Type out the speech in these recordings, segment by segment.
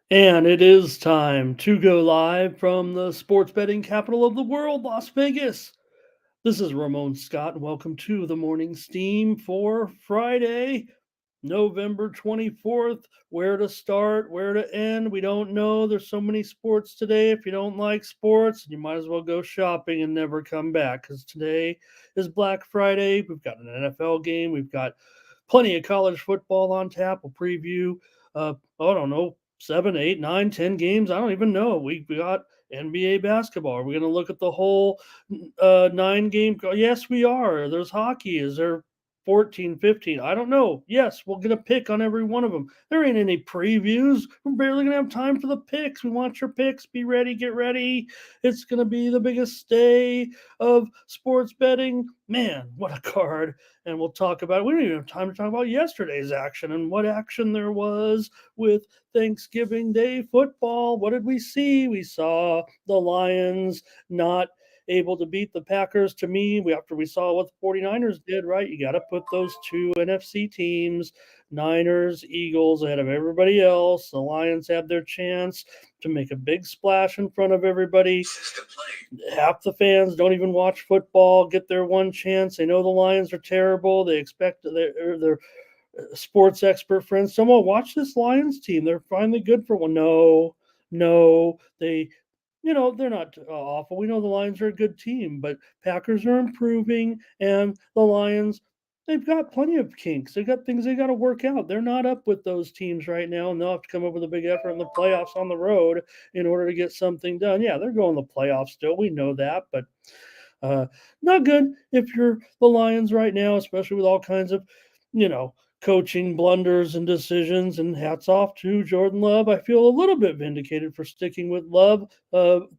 And it is time to go live from the sports betting capital of the world, Las Vegas. This is Ramon Scott, and welcome to the Morning Steam for Friday, November 24th. Where to start, where to end, we don't know. There's so many sports today. If you don't like sports, you might as well go shopping and never come back because today is Black Friday. We've got an NFL game, we've got plenty of college football on tap. We'll preview, I don't know, 7, 8, 9, 10 games. I don't even know. We got NBA basketball. Are we going to look at the whole 9 game? Yes, we are. There's hockey. Is there 14, 15? I don't know. Yes, we'll get a pick on every one of them. There ain't any previews. We're barely going to have time for the picks. We want your picks. Be ready. Get ready. It's going to be the biggest day of sports betting. Man, what a card. And we'll talk about it. We don't even have time to talk about yesterday's action and what action there was with Thanksgiving Day football. What did we see? We saw the Lions not able to beat the Packers. To me, after we saw what the 49ers did, right? You got to put those two NFC teams, Niners, Eagles, ahead of everybody else. The Lions had their chance to make a big splash in front of everybody. Half the fans don't even watch football, get their one chance. They know the Lions are terrible. They expect their sports expert friends, someone watch this Lions team. They're finally good for one. No, no, they're not awful. We know the Lions are a good team, but Packers are improving, and the Lions, they've got plenty of kinks. They got things they got to work out. They're not up with those teams right now, and they'll have to come up with a big effort in the playoffs on the road in order to get something done. Yeah, they're going to the playoffs still. We know that, but uh, not good if you're the Lions right now, especially with all kinds of, you know, coaching blunders and decisions. And hats off to Jordan Love. I feel a little bit vindicated for sticking with Love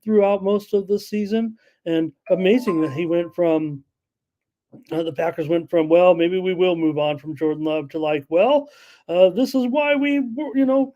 throughout most of the season. And amazing that he went from the Packers went from, well, maybe we will move on from Jordan Love to like, well, this is why we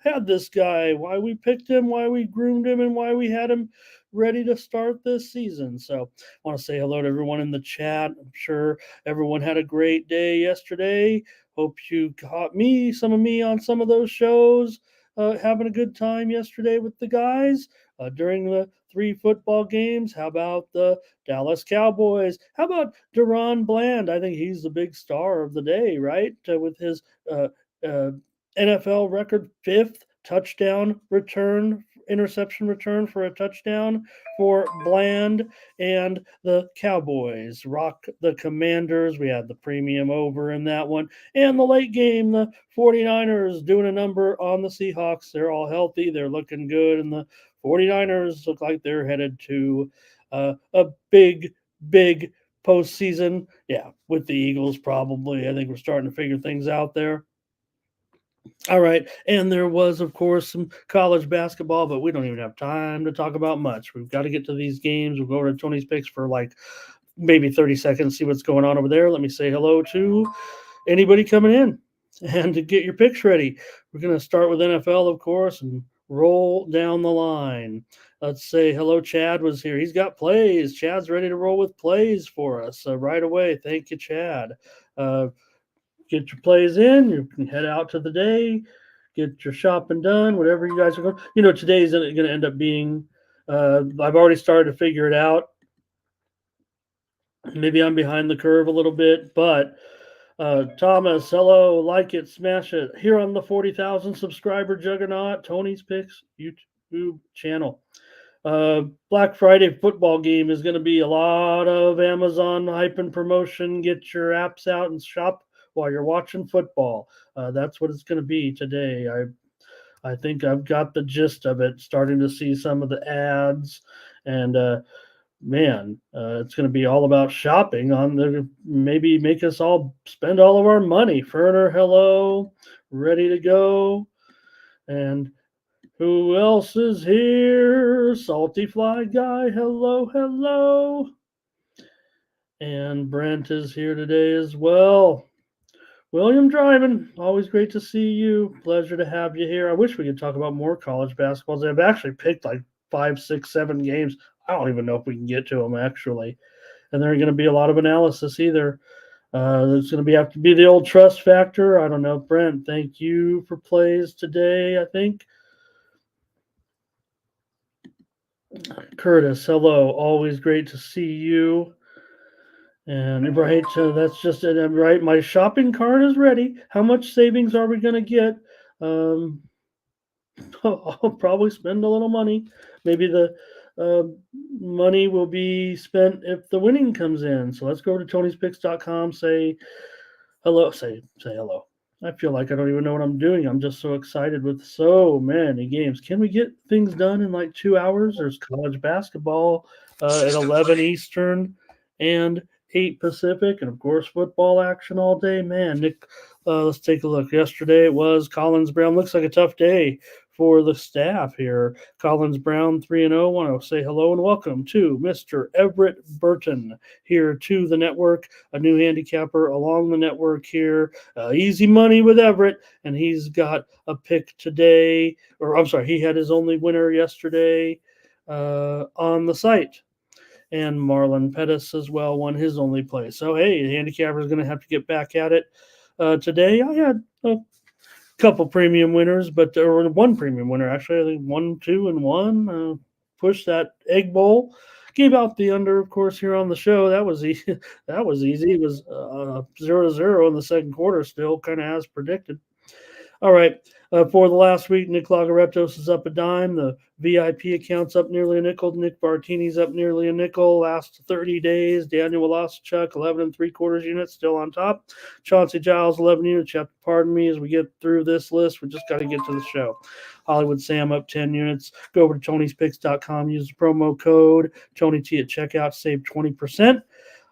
had this guy, why we picked him, why we groomed him, and why we had him ready to start this season. So I want to say hello to everyone in the chat. I'm sure everyone had a great day yesterday. Hope you caught some of me on some of those shows, having a good time yesterday with the guys during the 3 football games. How about the Dallas Cowboys? How about Deron Bland? I think he's the big star of the day, right? With his uh, uh, NFL record fifth touchdown return, interception return for a touchdown for Bland and the Cowboys. Rock the Commanders. We had the premium over in that one. And the late game, the 49ers doing a number on the Seahawks. They're all healthy. They're looking good. And the 49ers look like they're headed to a big postseason. Yeah, with the Eagles, probably. I think we're starting to figure things out there. All right. And there was, of course, some college basketball, but we don't even have time to talk about much. We've got to get to these games. We'll go over to Tony's picks for like maybe 30 seconds, see what's going on over there. Let me say hello to anybody coming in and to get your picks ready. We're going to start with NFL, of course, and roll down the line. Let's say hello. Chad was here. He's got plays. Chad's ready to roll with plays for us right away. Thank you, Chad. Uh, get your plays in. You can head out to the day, get your shopping done, whatever you guys are going. Today's going to end up being. I've already started to figure it out. Maybe I'm behind the curve a little bit, but Thomas, hello, like it, smash it. Here on the 40,000 subscriber juggernaut, Tony's Picks YouTube channel. Black Friday football game is going to be a lot of Amazon hype and promotion. Get your apps out and shop while you're watching football. That's what it's going to be today. I think I've got the gist of it. Starting to see some of the ads, and man, it's going to be all about shopping on the maybe make us all spend all of our money. Ferner, hello, ready to go, and who else is here? Salty Fly Guy, hello, hello. And Brent is here today as well. William Driving, always great to see you. Pleasure to have you here. I wish we could talk about more college basketballs. I've actually picked like 5, 6, 7 games. I don't even know if we can get to them actually. And there are going to be a lot of analysis either. There's going to have to be the old trust factor. I don't know. Brent, thank you for plays today, I think. Curtis, hello. Always great to see you. And right, that's just it. Right, my shopping cart is ready. How much savings are we going to get? Um, I'll probably spend a little money. Maybe the uh, money will be spent if the winning comes in. So let's go to Tony'sPicks.com. Say hello. Say hello. I feel like I don't even know what I'm doing. I'm just so excited with so many games. Can we get things done in like 2 hours? There's college basketball at 11 Eastern and 8 Pacific, and of course football action all day. Man, Nick, let's take a look. Yesterday it was Collins Brown. Looks like a tough day for the staff here. Collins Brown 3-0. Want to say hello and welcome to Mr. Everett Burton here to the network, a new handicapper along the network here. Easy money with Everett, and he's got a pick today, or I'm sorry, he had his only winner yesterday on the site. And Marlon Pettis as well won his only play. So, hey, the handicapper is going to have to get back at it today. I had a couple premium winners, but or one premium winner actually. I think 1, 2, and 1. Pushed that egg bowl. Gave out the under, of course, here on the show. That was easy. That was easy. It was 0-0 in the second quarter, still kind of as predicted. All right. For the last week, Nick Lagaretos is up a dime. The VIP account's up nearly a nickel. Nick Bartini's up nearly a nickel. Last 30 days, Daniel Woloschuk, 11 and 3/4 units, still on top. Chauncey Giles, 11 units. You have to pardon me as we get through this list. We just got to get to the show. Hollywood Sam up 10 units. Go over to Tony'sPicks.com. Use the promo code Tony T at checkout. Save 20%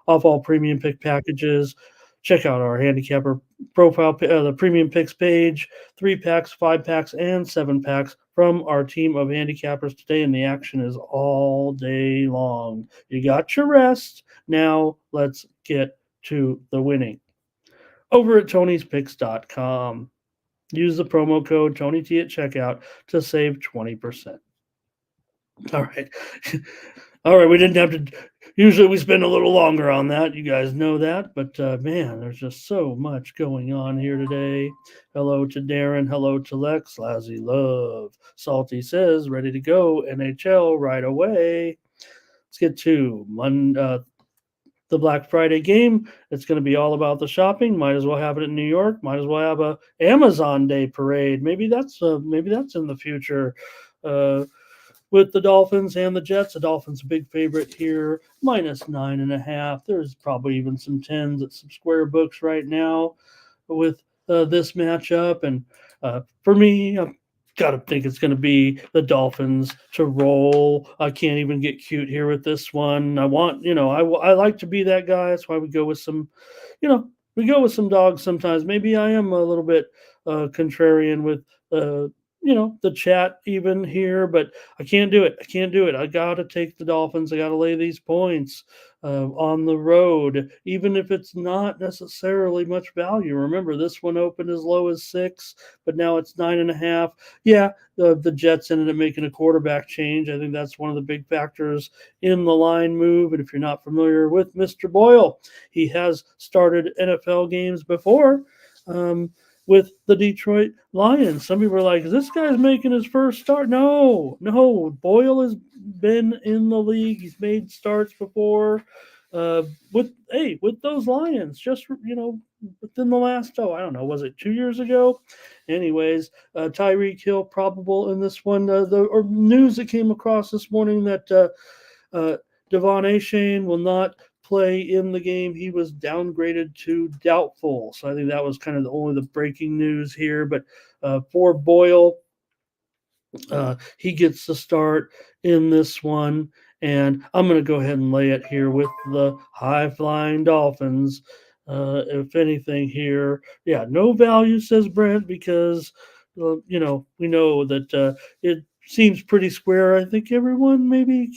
off all premium pick packages. Check out our handicapper profile, the premium picks page, 3-packs, 5-packs, and 7-packs from our team of handicappers today. And the action is all day long. You got your rest. Now let's get to the winning. Over at Tony'sPicks.com. Use the promo code TonyT at checkout to save 20%. All right. All right. We didn't have to. Usually we spend a little longer on that. You guys know that. But man, there's just so much going on here today. Hello to Darren. Hello to Lex. Lazzy Love. Salty says, ready to go. NHL right away. Let's get to the Black Friday game. It's going to be all about the shopping. Might as well have it in New York. Might as well have a Amazon Day parade. Maybe that's in the future. With the Dolphins and the Jets. The Dolphins a big favorite here, -9.5. There's probably even some tens at some square books right now with this matchup. And for me, I've got to think it's going to be the Dolphins to roll. I can't even get cute here with this one. I want, I like to be that guy. That's why we go with some, we go with some dogs sometimes. Maybe I am a little bit contrarian with the chat even here, but I can't do it. I can't do it. I got to take the Dolphins. I got to lay these points on the road, even if it's not necessarily much value. Remember, this one opened as low as 6, but now it's 9.5. Yeah, the Jets ended up making a quarterback change. I think that's one of the big factors in the line move. And if you're not familiar with Mr. Boyle, he has started NFL games before. With the Detroit Lions. Some people are like, is this guy's making his first start? No. Boyle has been in the league. He's made starts before with those Lions. Just, within the last, I don't know, was it 2 years ago? Anyways, Tyreek Hill probable in this one. The news that came across this morning that Devon Achane will not play in the game. He was downgraded to doubtful. So I think that was kind of only the breaking news here. But for Boyle, he gets the start in this one. And I'm going to go ahead and lay it here with the high-flying Dolphins. If anything here, no value, says Brent, because, we know that it seems pretty square. I think everyone maybe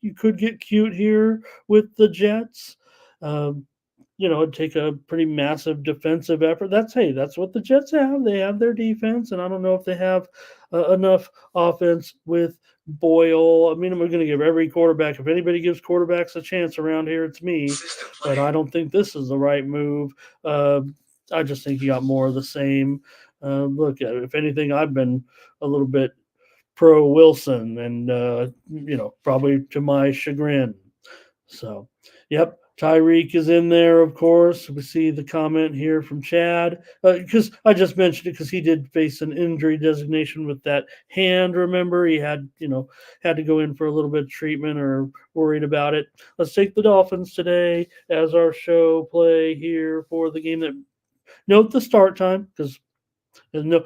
you could get cute here with the Jets. It'd take a pretty massive defensive effort. That's what the Jets have. They have their defense, and I don't know if they have enough offense with Boyle. I mean, I'm going to give every quarterback. If anybody gives quarterbacks a chance around here, it's me. But I don't think this is the right move. I just think you got more of the same. Look, if anything, I've been a little bit pro Wilson, and probably to my chagrin. So, yep, Tyreek is in there, of course. We see the comment here from Chad because I just mentioned it because he did face an injury designation with that hand. Remember, he had to go in for a little bit of treatment or worried about it. Let's take the Dolphins today as our show play here for the game. That note the start time because no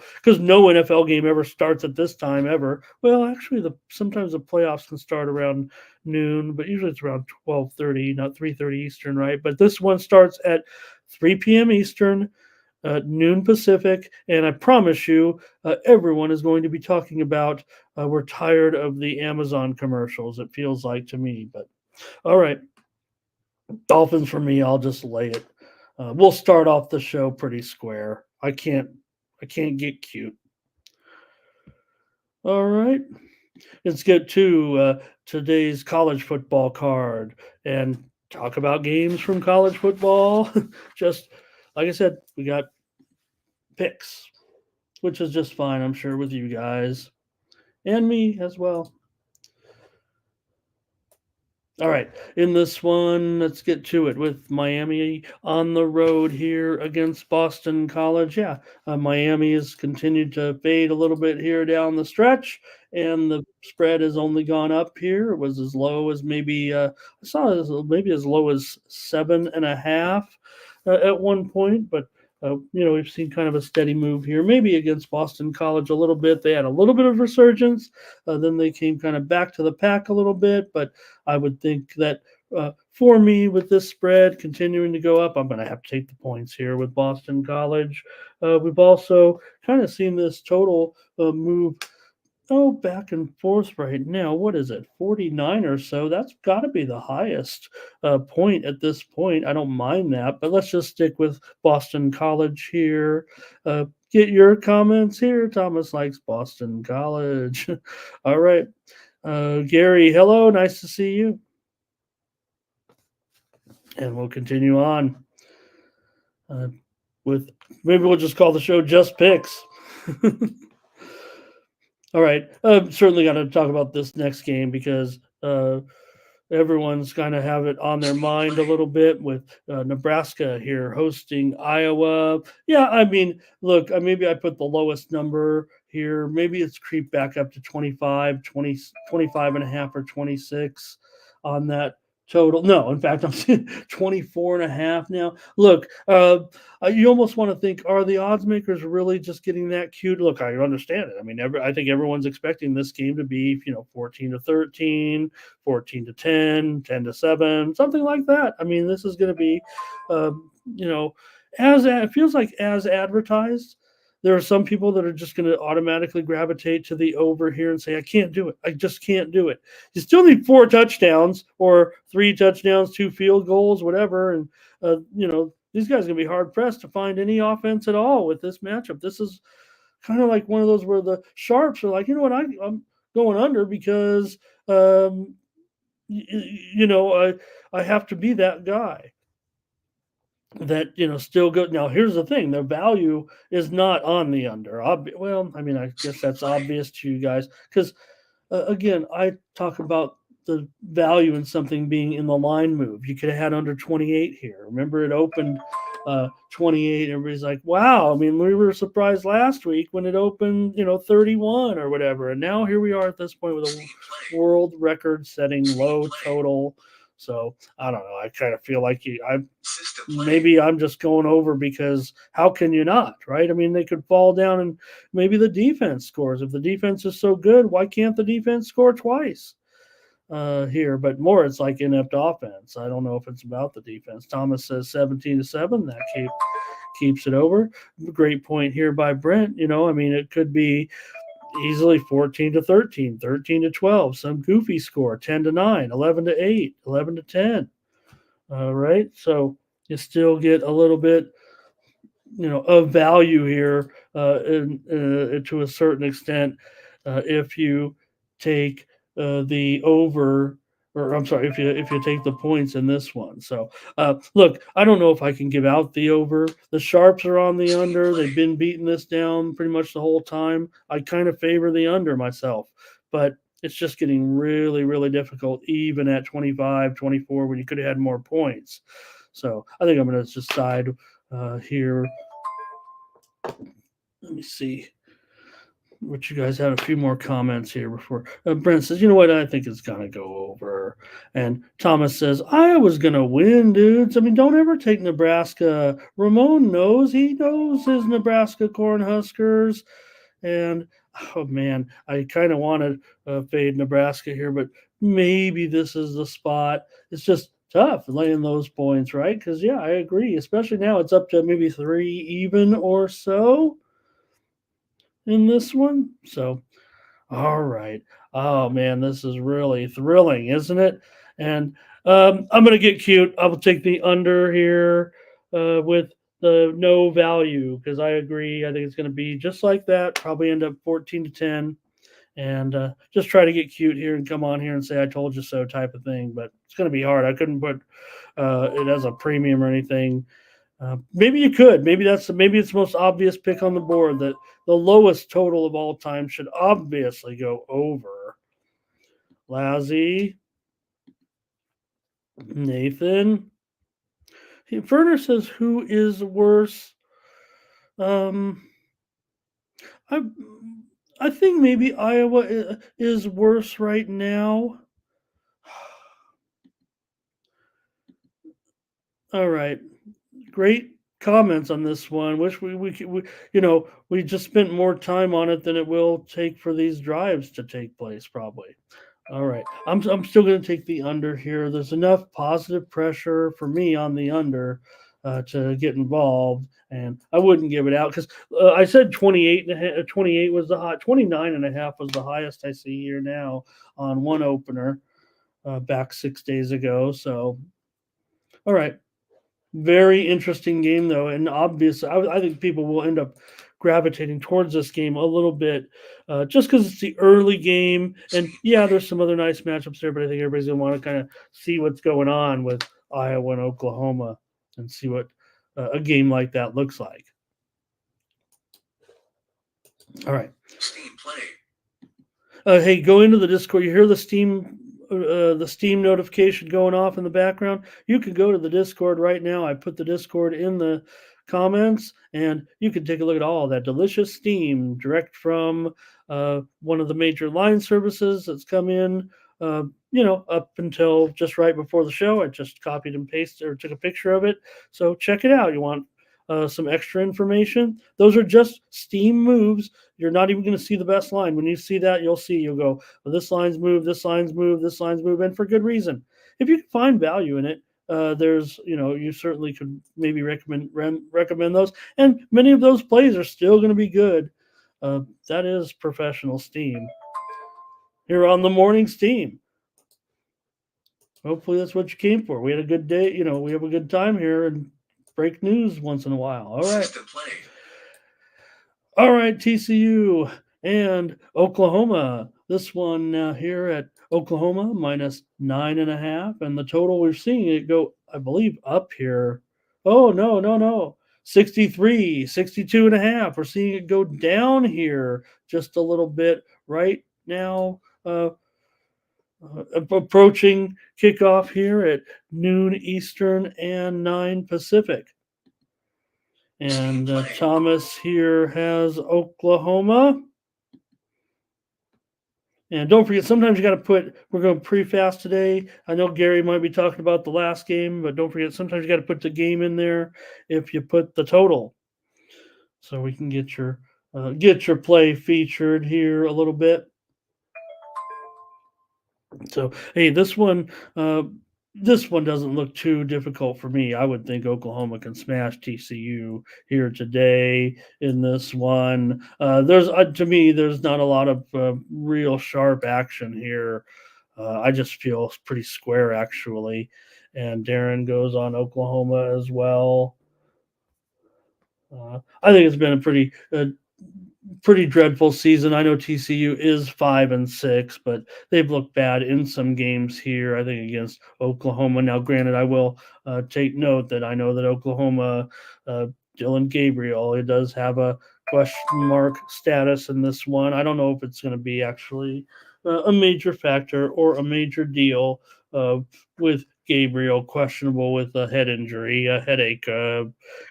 NFL game ever starts at this time ever. Well, actually, the sometimes the playoffs can start around noon, but usually it's around 12:30, not 3:30 Eastern, right? But this one starts at 3 p.m. Eastern, noon Pacific, and I promise you, everyone is going to be talking about. We're tired of the Amazon commercials. It feels like to me, but all right, Dolphins for me. I'll just lay it. We'll start off the show pretty square. I can't get cute. All right. Let's get to today's college football card and talk about games from college football. Just like I said, we got picks, which is just fine, I'm sure, with you guys and me as well. All right, in this one, let's get to it with Miami on the road here against Boston College. Yeah, Miami has continued to fade a little bit here down the stretch, and the spread has only gone up here. It was as low as maybe I saw it as maybe as low as 7.5 at one point, but. We've seen kind of a steady move here, maybe against Boston College a little bit. They had a little bit of resurgence. Then they came kind of back to the pack a little bit, but I would think that for me, with this spread continuing to go up, I'm going to have to take the points here with Boston College. We've also kind of seen this total move back and forth right now. What is it? 49 or so. That's got to be the highest point at this point. I don't mind that, but let's just stick with Boston College here. Get your comments here. Thomas likes Boston College. All right. Gary, hello. Nice to see you. And we'll continue on with maybe we'll just call the show Just Picks. All right. Certainly got to talk about this next game because everyone's kind of have it on their mind a little bit with Nebraska here hosting Iowa. Yeah, I mean, look, maybe I put the lowest number here. Maybe it's creeped back up to 25, 20, 25 and a half or 26 on that total. No, in fact, I'm seeing 24 and a half now. Look, you almost want to think, are the odds makers really just getting that cute? Look, I understand it. I mean, I think everyone's expecting this game to be, 14 to 13, 14 to 10, 10 to 7, something like that. I mean, this is going to be, as it feels like as advertised. There are some people that are just going to automatically gravitate to the over here and say, I can't do it. I just can't do it. You still need 4 touchdowns or 3 touchdowns, 2 field goals, whatever. And, these guys are going to be hard pressed to find any offense at all with this matchup. This is kind of like one of those where the sharps are like, you know what, I'm going under because, I have to be that guy that still good. Now here's the thing: the value is not on the under. Well, I mean, I guess that's obvious to you guys because again, I talk about the value in something being in the line move. You could have had under 28 here. Remember, it opened 28. Everybody's like, wow. I mean, we were surprised last week when it opened 31 or whatever, and now here we are at this point with a world record-setting low total. So I don't know. I kind of feel like maybe I'm just going over because how can you not, right? I mean, they could fall down and maybe the defense scores. If the defense is so good, why can't the defense score twice here? But more, it's like inept offense. I don't know if it's about the defense. Thomas says 17 to 7. That keeps it over. Great point here by Brent. I mean, it could be easily 14 to 13, 13 to 12, some goofy score, 10 to 9, 11 to 8, 11 to 10. All right. So you still get a little bit, of value here to a certain extent if you take the over or I'm sorry, if you take the points in this one. So look, I don't know if I can give out the over. The Sharps are on the under. They've been beating this down pretty much the whole time. I kind of favor the under myself, but it's just getting really, really difficult, even at 25, 24, when you could have had more points. So I think I'm going to just side here. Let me see what you guys had a few more comments here before. Brent says, you know what? I think it's going to go over. And Thomas says, Iowa's going to win, dudes. I mean, don't ever take Nebraska. Ramon knows. He knows his Nebraska Cornhuskers. And, oh, man, I kind of want to fade Nebraska here, but maybe this is the spot. It's just tough laying those points, right? Because, yeah, I agree. Especially now it's up to maybe 3 even or so in this one. So, all right. Oh man, this is really thrilling, isn't it? And I'm gonna get cute. I will take the under here with the no value because I agree. I think it's gonna be just like that. Probably end up 14-10, and just try to get cute here and come on here and say I told you so type of thing. But it's gonna be hard. I couldn't put it as a premium or anything. Maybe you could. Maybe it's the most obvious pick on the board that the lowest total of all time should obviously go over. Lazzy, Nathan, Ferner says, "Who is worse?" Um, I I think maybe Iowa is worse right now. All right, great comments on this one. Wish we just spent more time on it than it will take for these drives to take place. Probably. All right, I'm still going to take the under here. There's enough positive pressure for me on the under to get involved, and I wouldn't give it out because I said 28 and a half, 28 was the hot, 29 and a half was the highest I see here now on one opener back 6 days ago. So, all right. Very interesting game, though, and obvious. I think people will end up gravitating towards this game a little bit, just because it's the early game. And yeah, there's some other nice matchups there, but I think everybody's gonna want to kind of see what's going on with Iowa and Oklahoma and see what a game like that looks like. All right. Steam play. Hey, go into the Discord. You hear the Steam notification going off in the background. You can go to the Discord right now. I put the Discord in the comments, and you can take a look at all that delicious Steam direct from one of the major line services that's come in. Up until just right before the show, I just copied and pasted or took a picture of it. So check it out. You want some extra information? Those are just Steam moves. You're not even going to see the best line. When you see that, you'll go, well, this line's moved, this line's moved, this line's moved, and for good reason. If you can find value in it, you certainly could maybe recommend those, and many of those plays are still going to be good. That is professional Steam here on the morning Steam. Hopefully that's what you came for. We had a good day. We have a good time here and break news once in a while. All right. All right, TCU and Oklahoma. This one now here at Oklahoma minus 9.5, and the total we're seeing it go, I believe, up here. Oh no, 63, 62.5. We're seeing it go down here just a little bit right now. Approaching kickoff here at noon Eastern and 9 Pacific. And Thomas here has Oklahoma. And don't forget, sometimes you got to we're going pretty fast today. I know Gary might be talking about the last game, but don't forget, sometimes you got to put the game in there if you put the total. So we can get your play featured here a little bit. So, hey, this one doesn't look too difficult for me. I would think Oklahoma can smash TCU here today in this one. To me, there's not a lot of real sharp action here. I just feel pretty square actually. And Darren goes on Oklahoma as well. I think it's been a pretty pretty dreadful season. I know TCU is 5-6, but they've looked bad in some games here. I think against Oklahoma. Now, granted, I will take note that I know that Oklahoma, uh, Dylan Gabriel, it does have a question mark status in this one. I don't know if it's going to be actually a major factor or a major deal with Gabriel questionable with a head injury, a headache,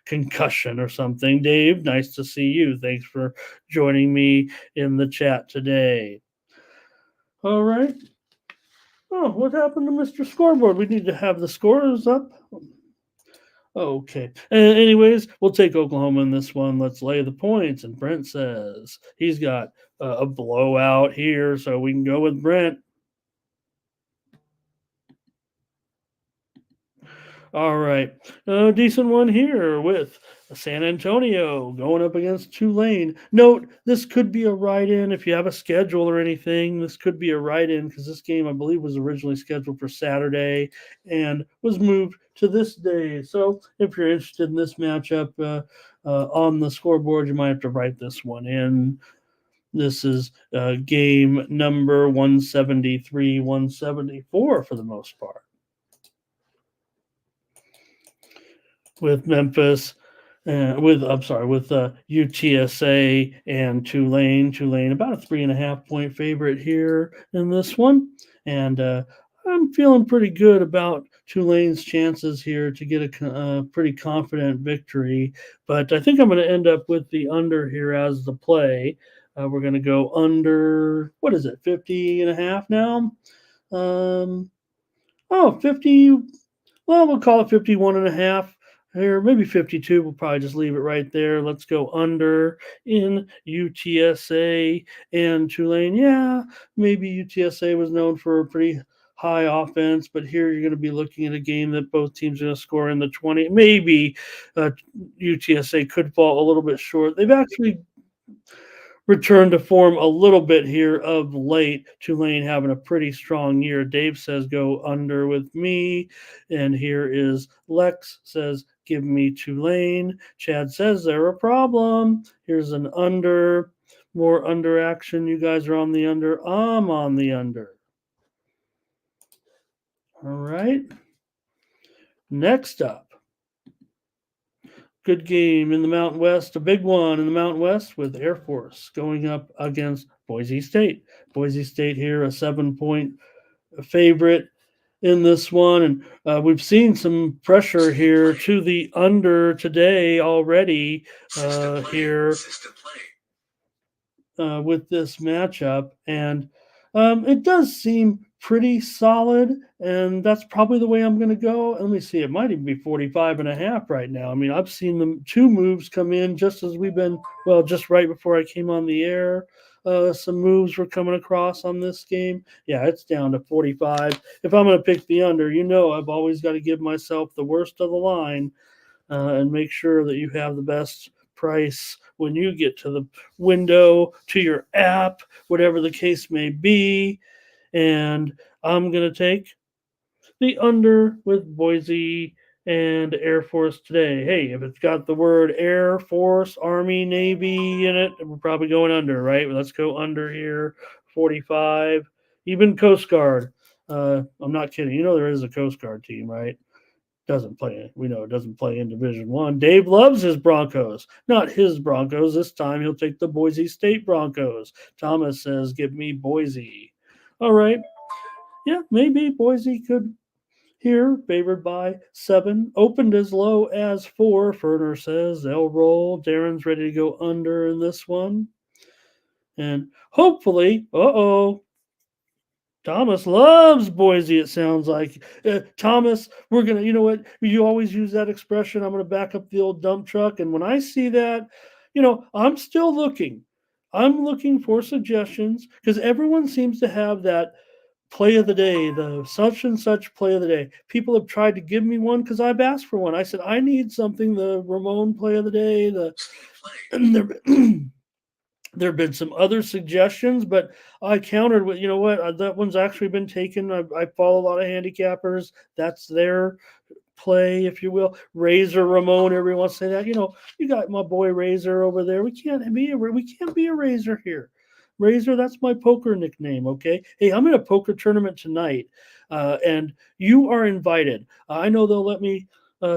concussion, or something. Dave, nice to see you. Thanks for joining me in the chat today. All right. Oh, what happened to Mr. Scoreboard? We need to have the scores up. Okay. Anyways, we'll take Oklahoma in this one. Let's lay the points. And Brent says he's got a blowout here, so we can go with Brent. All right. A decent one here with San Antonio going up against Tulane. Note, this could be a write-in if you have a schedule or anything. This could be a write-in because this game, I believe, was originally scheduled for Saturday and was moved to this day. So if you're interested in this matchup on the scoreboard, you might have to write this one in. This is game number 173, 174 for the most part. With Memphis, with UTSA and Tulane. Tulane about a 3.5 point favorite here in this one, and I'm feeling pretty good about Tulane's chances here to get a pretty confident victory. But I think I'm going to end up with the under here as the play. We're going to go under, what is it, 50.5 now? 50. Well, we'll call it 51.5 here, maybe 52. We'll probably just leave it right there. Let's go under in UTSA and Tulane. Yeah, maybe UTSA was known for a pretty high offense, but here you're going to be looking at a game that both teams are going to score in the 20. Maybe UTSA could fall a little bit short. They've actually returned to form a little bit here of late. Tulane having a pretty strong year. Dave says go under with me. And here is Lex says give me Tulane. Chad says they're a problem. Here's an under. More under action. You guys are on the under. I'm on the under. All right. Next up. Good game in the Mountain West, a big one in the Mountain West with Air Force going up against Boise State. Boise State here, a 7-point favorite in this one. And we've seen some pressure here to the under today already here with this matchup. And it does seem pretty solid, and that's probably the way I'm going to go. Let me see, it might even be 45.5 right now. I mean, I've seen them two moves come in just as we've been, well, just right before I came on the air. Some moves were coming across on this game. Yeah, it's down to 45. If I'm going to pick the under, I've always got to give myself the worst of the line and make sure that you have the best price when you get to the window, to your app, whatever the case may be. And I'm going to take the under with Boise and Air Force today. Hey, if it's got the word Air Force, Army, Navy in it, we're probably going under, right? Let's go under here, 45. Even Coast Guard. I'm not kidding. There is a Coast Guard team, right? Doesn't play. We know it doesn't play in Division One. Dave loves his Broncos, not his Broncos. This time he'll take the Boise State Broncos. Thomas says, "Give me Boise." All right. Yeah, maybe Boise could here, favored by 7. Opened as low as 4. Ferner says they'll roll. Darren's ready to go under in this one. And hopefully, Thomas loves Boise, it sounds like. Thomas, we're going to, you know what? You always use that expression. I'm going to back up the old dump truck. And when I see that, I'm still looking. I'm looking for suggestions because everyone seems to have that play of the day, the such and such play of the day. People have tried to give me one because I've asked for one. I said, I need something, the Ramon play of the day, there have been some other suggestions, but I countered with, that one's actually been taken. I follow a lot of handicappers. That's their play, if you will. Razor Ramon, everyone say that. You got my boy Razor over there. We can't be a Razor here. Razor, that's my poker nickname. Okay. Hey, I'm in a poker tournament tonight, and you are invited. I know they'll let me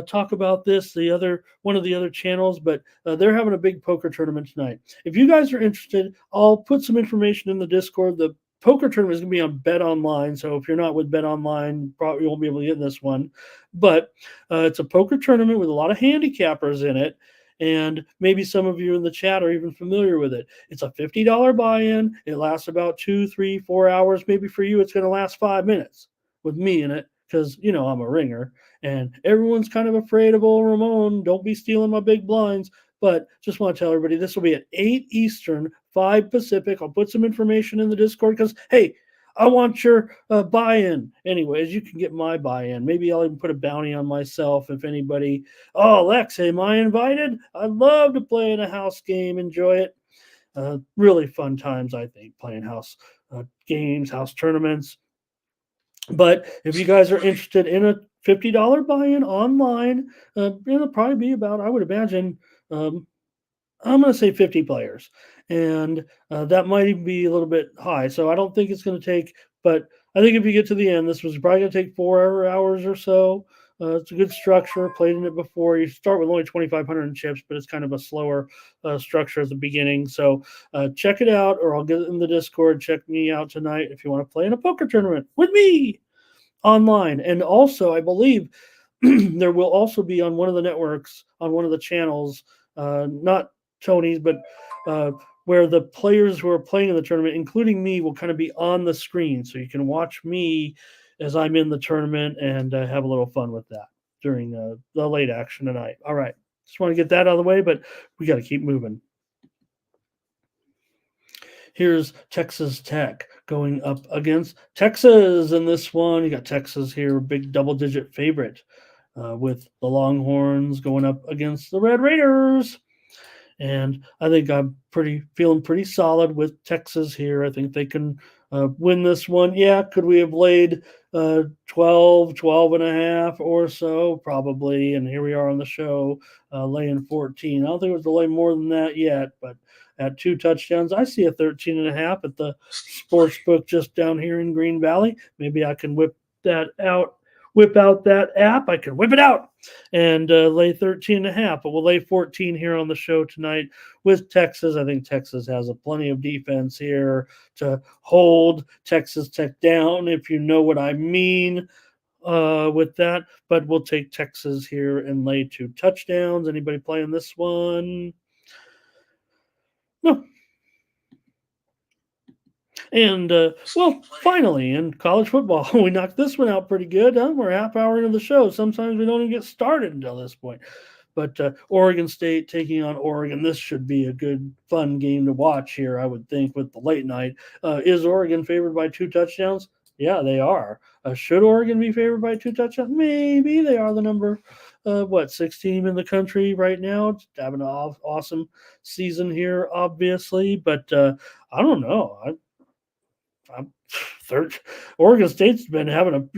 talk about this. The other one of the other channels, but they're having a big poker tournament tonight. If you guys are interested, I'll put some information in the Discord. The poker tournament is going to be on Bet Online, so if you're not with Bet Online, probably won't be able to get in this one. But it's a poker tournament with a lot of handicappers in it, and maybe some of you in the chat are even familiar with it. It's a $50 buy-in. It lasts about 2, 3, 4 hours. Maybe for you, it's going to last 5 minutes with me in it because I'm a ringer, and everyone's kind of afraid of old Ramon. Don't be stealing my big blinds. But just want to tell everybody this will be at 8 Eastern, 5 Pacific. I'll put some information in the Discord because, hey, I want your buy-in. Anyways, you can get my buy-in. Maybe I'll even put a bounty on myself if anybody. Oh, Lex, am I invited? I love to play in a house game. Enjoy it. Really fun times, I think, playing house games, house tournaments. But if you guys are interested in a $50 buy-in online, it'll probably be about, I would imagine, I'm going to say 50 players, and that might even be a little bit high. So I don't think it's going to take, but I think if you get to the end, this was probably going to take 4 hours or so. It's a good structure. Played in it before. You start with only 2,500 chips, but it's kind of a slower structure at the beginning. So check it out, or I'll get it in the Discord. Check me out tonight if you want to play in a poker tournament with me online. And also, I believe there will also be on one of the networks, on one of the channels, not Tony's, but where the players who are playing in the tournament, including me, will kind of be on the screen. So you can watch me as I'm in the tournament and have a little fun with that during the late action tonight. All right. Just want to get that out of the way, but we got to keep moving. Here's Texas Tech going up against Texas in this one. You got Texas here, big double-digit favorite with the Longhorns going up against the Red Raiders. And I think I'm feeling pretty solid with Texas here. I think they can win this one. Yeah, could we have laid 12 and a half or so? Probably. And here we are on the show laying 14. I don't think it was to lay more than that yet, but at 2 touchdowns, I see a 13 and a half at the sports book just down here in Green Valley. Maybe I can whip out that app. I can whip it out and lay 13 and a half, but we'll lay 14 here on the show tonight with Texas. I think Texas has plenty of defense here to hold Texas Tech down, if you know what I mean with that. But we'll take Texas here and lay 2 touchdowns. Anybody playing this one? No. And, well, finally, in college football, we knocked this one out pretty good. Huh? We're a half hour into the show. Sometimes we don't even get started until this point. But Oregon State taking on Oregon. This should be a good, fun game to watch here, I would think, with the late night. Is Oregon favored by 2 touchdowns? Yeah, they are. Should Oregon be favored by 2 touchdowns? Maybe. They are the number, 6 team in the country right now. It's having an awesome season here, obviously. But I don't know. Oregon State's been having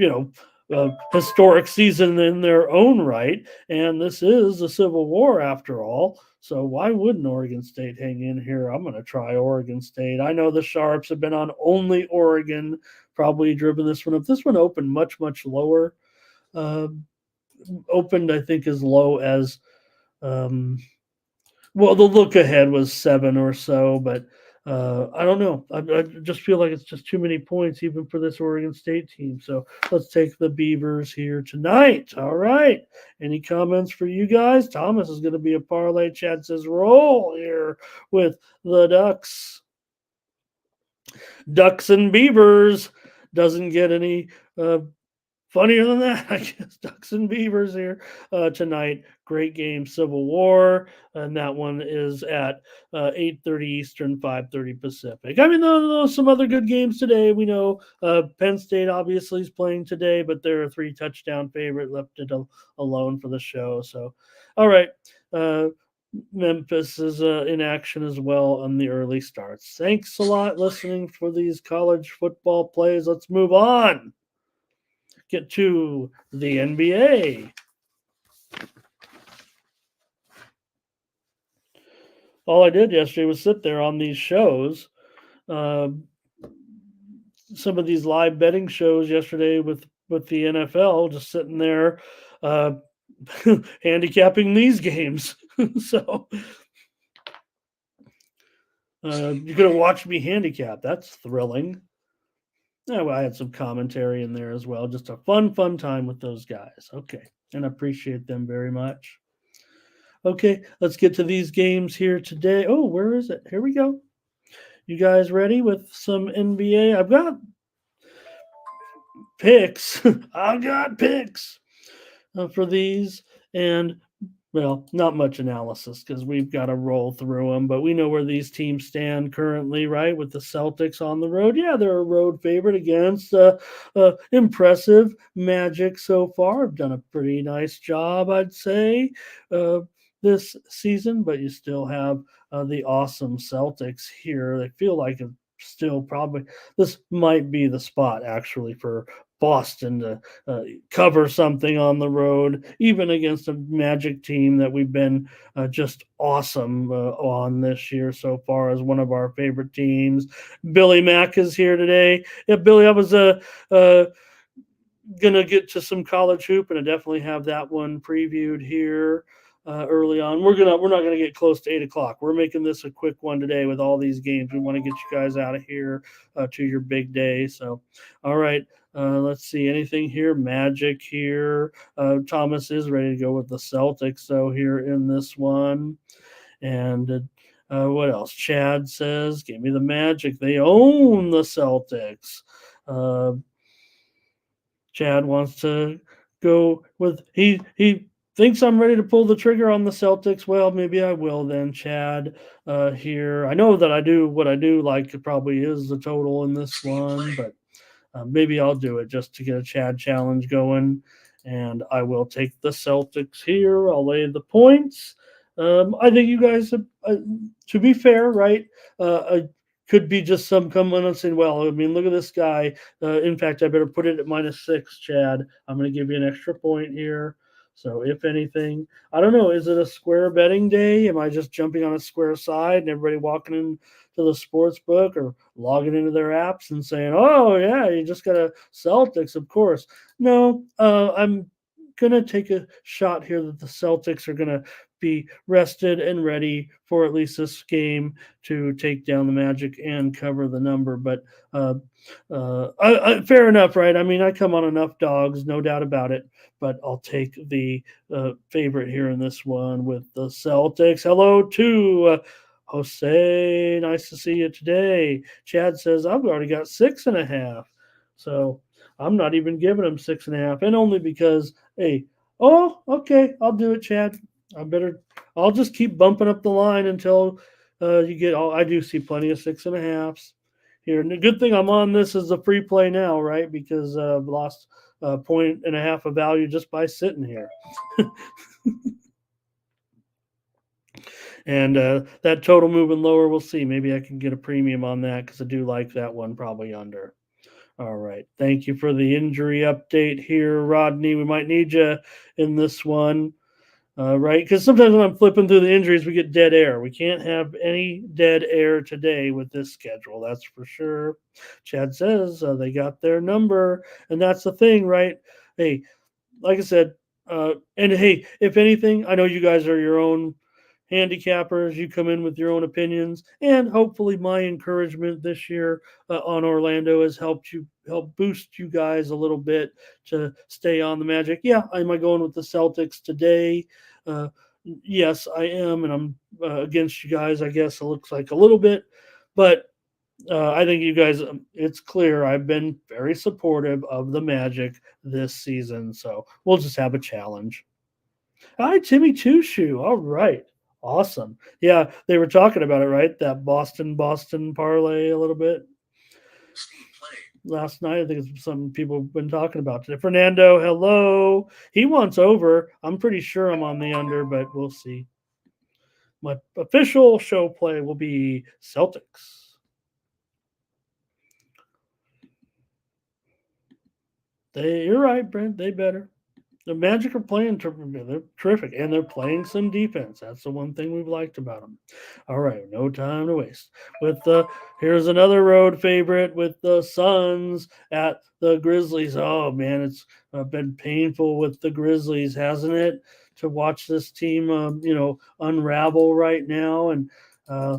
a historic season in their own right, and this is a Civil War after all. So why wouldn't Oregon State hang in here? I'm going to try Oregon State. I know the Sharps have been on only Oregon, probably driven this one up. This one opened much, much lower. Opened, I think, as low as, the look ahead was 7 or so, but I don't know. I just feel like it's just too many points, even for this Oregon State team. So let's take the Beavers here tonight. All right. Any comments for you guys? Thomas is going to be a parlay. Chad says roll here with the Ducks. Ducks and Beavers doesn't get any funnier than that, I guess. Ducks and Beavers here tonight. Great game, Civil War, and that one is at 8:30 Eastern, 5:30 Pacific. I mean, there's some other good games today. We know Penn State obviously is playing today, but they're a 3-touchdown favorite. Left it alone for the show. So, all right. Memphis is in action as well on the early starts. Thanks a lot listening for these college football plays. Let's move on. Get to the NBA. All I did yesterday was sit there on these shows, uh, some of these live betting shows yesterday with the NFL, just sitting there, uh, handicapping these games. So you're gonna watch me handicap. That's thrilling. Yeah, well, I had some commentary in there as well. Just a fun time with those guys. Okay, and I appreciate them very much. Okay, let's get to these games here today. Oh, where is it? Here we go. You guys ready with some NBA? I've got picks. I've got picks for these, and well, not much analysis because we've got to roll through them, but we know where these teams stand currently, right? With the Celtics on the road. Yeah, they're a road favorite against impressive Magic so far. Have done a pretty nice job, I'd say, uh, this season, but you still have the awesome Celtics here. They feel like it's still probably this might be the spot actually for Boston to cover something on the road, even against a Magic team that we've been just awesome on this year so far as one of our favorite teams. Billy Mack is here today. Yeah, Billy, I was uh, gonna get to some college hoop, and I definitely have that one previewed here. Early on, we're not gonna get close to 8 o'clock. We're making this a quick one today with all these games. We want to get you guys out of here to your big day. So, all right, let's see anything here. Magic here. Thomas is ready to go with the Celtics. So here in this one, and what else? Chad says, "Give me the Magic. They own the Celtics." Uh, Chad wants to go with he thinks I'm ready to pull the trigger on the Celtics. Well, maybe I will then, Chad. Here, I know that I do what I do like. It probably is the total in this one, but maybe I'll do it just to get a Chad challenge going. And I will take the Celtics here. I'll lay the points. I think you guys, to be fair, right? I could be just some coming and saying, well, I mean, look at this guy. In fact, I better put it at -6, Chad. I'm going to give you an extra point here. So, if anything, I don't know. Is it a square betting day? Am I just jumping on a square side and everybody walking in to the sports book or logging into their apps and saying, "Oh yeah, you just got a Celtics, of course." No, I'm gonna take a shot here that the Celtics are gonna be rested and ready for at least this game to take down the Magic and cover the number. But fair enough, right? I mean, I come on enough dogs, no doubt about it. But I'll take the favorite here in this one with the Celtics. Hello to Jose, nice to see you today. Chad says, I've already got 6.5. So I'm not even giving him 6.5. And only because, hey, oh, okay, I'll do it, Chad. I'll just keep bumping up the line until you get all. I do see plenty of 6.5s here. And the good thing I'm on this is a free play now, right? Because I've lost a point and a half of value just by sitting here. And that total moving lower, we'll see. Maybe I can get a premium on that because I do like that one probably under. All right. Thank you for the injury update here, Rodney. We might need you in this one, right? Because sometimes when I'm flipping through the injuries, we get dead air. We can't have any dead air today with this schedule. That's for sure. Chad says they got their number. And that's the thing, right? Hey, like I said, and hey, if anything, I know you guys are your own handicappers. You come in with your own opinions, and hopefully, my encouragement this year on Orlando has help boost you guys a little bit to stay on the Magic. Yeah, am I going with the Celtics today? Uh, yes, I am, and I'm against you guys. I guess it looks like a little bit, but I think you guys, it's clear I've been very supportive of the Magic this season. So we'll just have a challenge. Hi, Timmy Two Shoe. All right. Awesome. Yeah, they were talking about it, right? That Boston parlay a little bit last night. I think it's something people have been talking about today. Fernando, hello. He wants over. I'm pretty sure I'm on the under, but we'll see. My official show play will be Celtics. You're right, Brent. They better. The Magic are playing, they're terrific, and they're playing some defense. That's the one thing we've liked about them. All right, no time to waste. With the Here's another road favorite with the Suns at the Grizzlies. Oh man, it's been painful with the Grizzlies, hasn't it? To watch this team, unravel right now, and uh,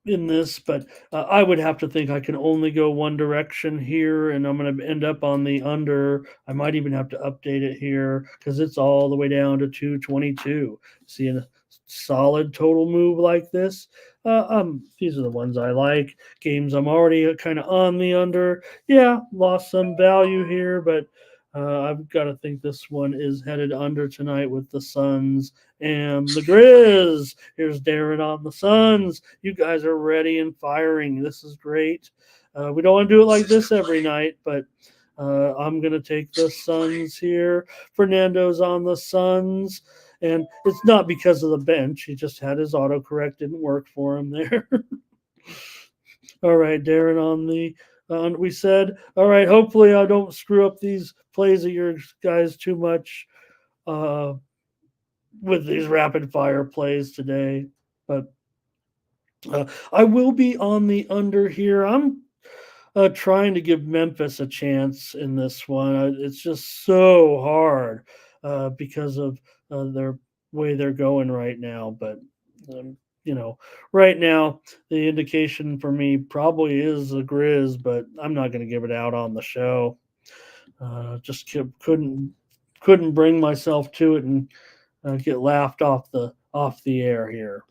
in this, but I would have to think I can only go one direction here, and I'm going to end up on the under. I might even have to update it here because it's all the way down to 222. Seeing a solid total move like this. These are the ones I like. Games I'm already kind of on the under. Yeah, lost some value here, but I've got to think this one is headed under tonight with the Suns and the Grizz. Here's Darren on the Suns. You guys are ready and firing. This is great. We don't want to do it like this every night, but I'm going to take the Suns here. Fernando's on the Suns, and it's not because of the bench. He just had his autocorrect didn't work for him there. All right, Darren on the. We said, all right, hopefully I don't screw up these plays of your guys too much. With these rapid fire plays today. But I will be on the under here. I'm trying to give Memphis a chance in this one. It's just so hard because of their way they're going right now. But um, right now the indication for me probably is the Grizz, but I'm not going to give it out on the show. Just couldn't bring myself to it and get laughed off the air here.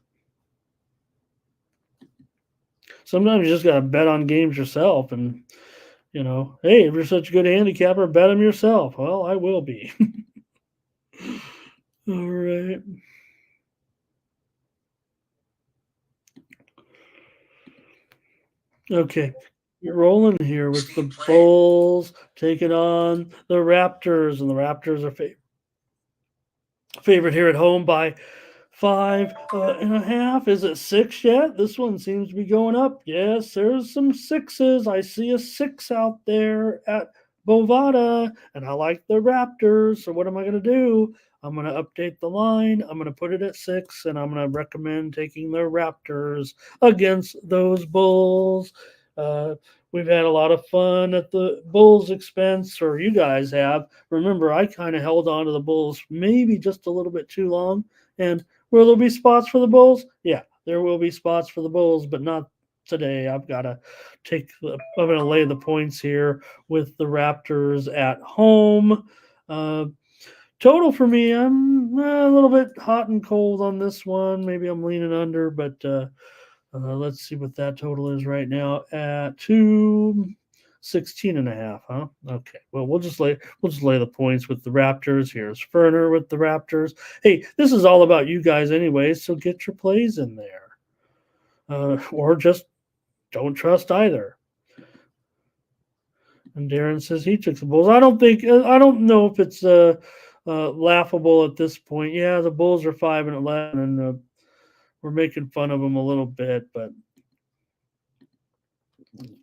Sometimes you just got to bet on games yourself, and hey, if you're such a good handicapper, bet them yourself. Well, I will be. All right. Okay. You're rolling here with the Bulls taking on the Raptors, and the Raptors are favorite here at home by 5.5. Is it 6 yet? This one seems to be going up. Yes, there's some sixes. I see a 6 out there at Bovada, and I like the Raptors. So what am I going to do? I'm going to update the line. I'm going to put it at 6, and I'm going to recommend taking the Raptors against those Bulls. Uh, we've had a lot of fun at the Bulls' expense, or you guys have. Remember, I kind of held on to the Bulls maybe just a little bit too long. And will there be spots for the Bulls? Yeah, there will be spots for the Bulls, but not today. I'm going to lay the points here with the Raptors at home. Uh, Total for me, I'm a little bit hot and cold on this one. Maybe I'm leaning under, but let's see what that total is right now at 216.5, huh? Okay. Well, we'll just lay the points with the Raptors. Here's Ferner with the Raptors. Hey, this is all about you guys anyway, so get your plays in there. Or just don't trust either. And Darren says he took the Bulls. I don't know if it's laughable at this point. Yeah, the Bulls are 5-11, and we're making fun of them a little bit, but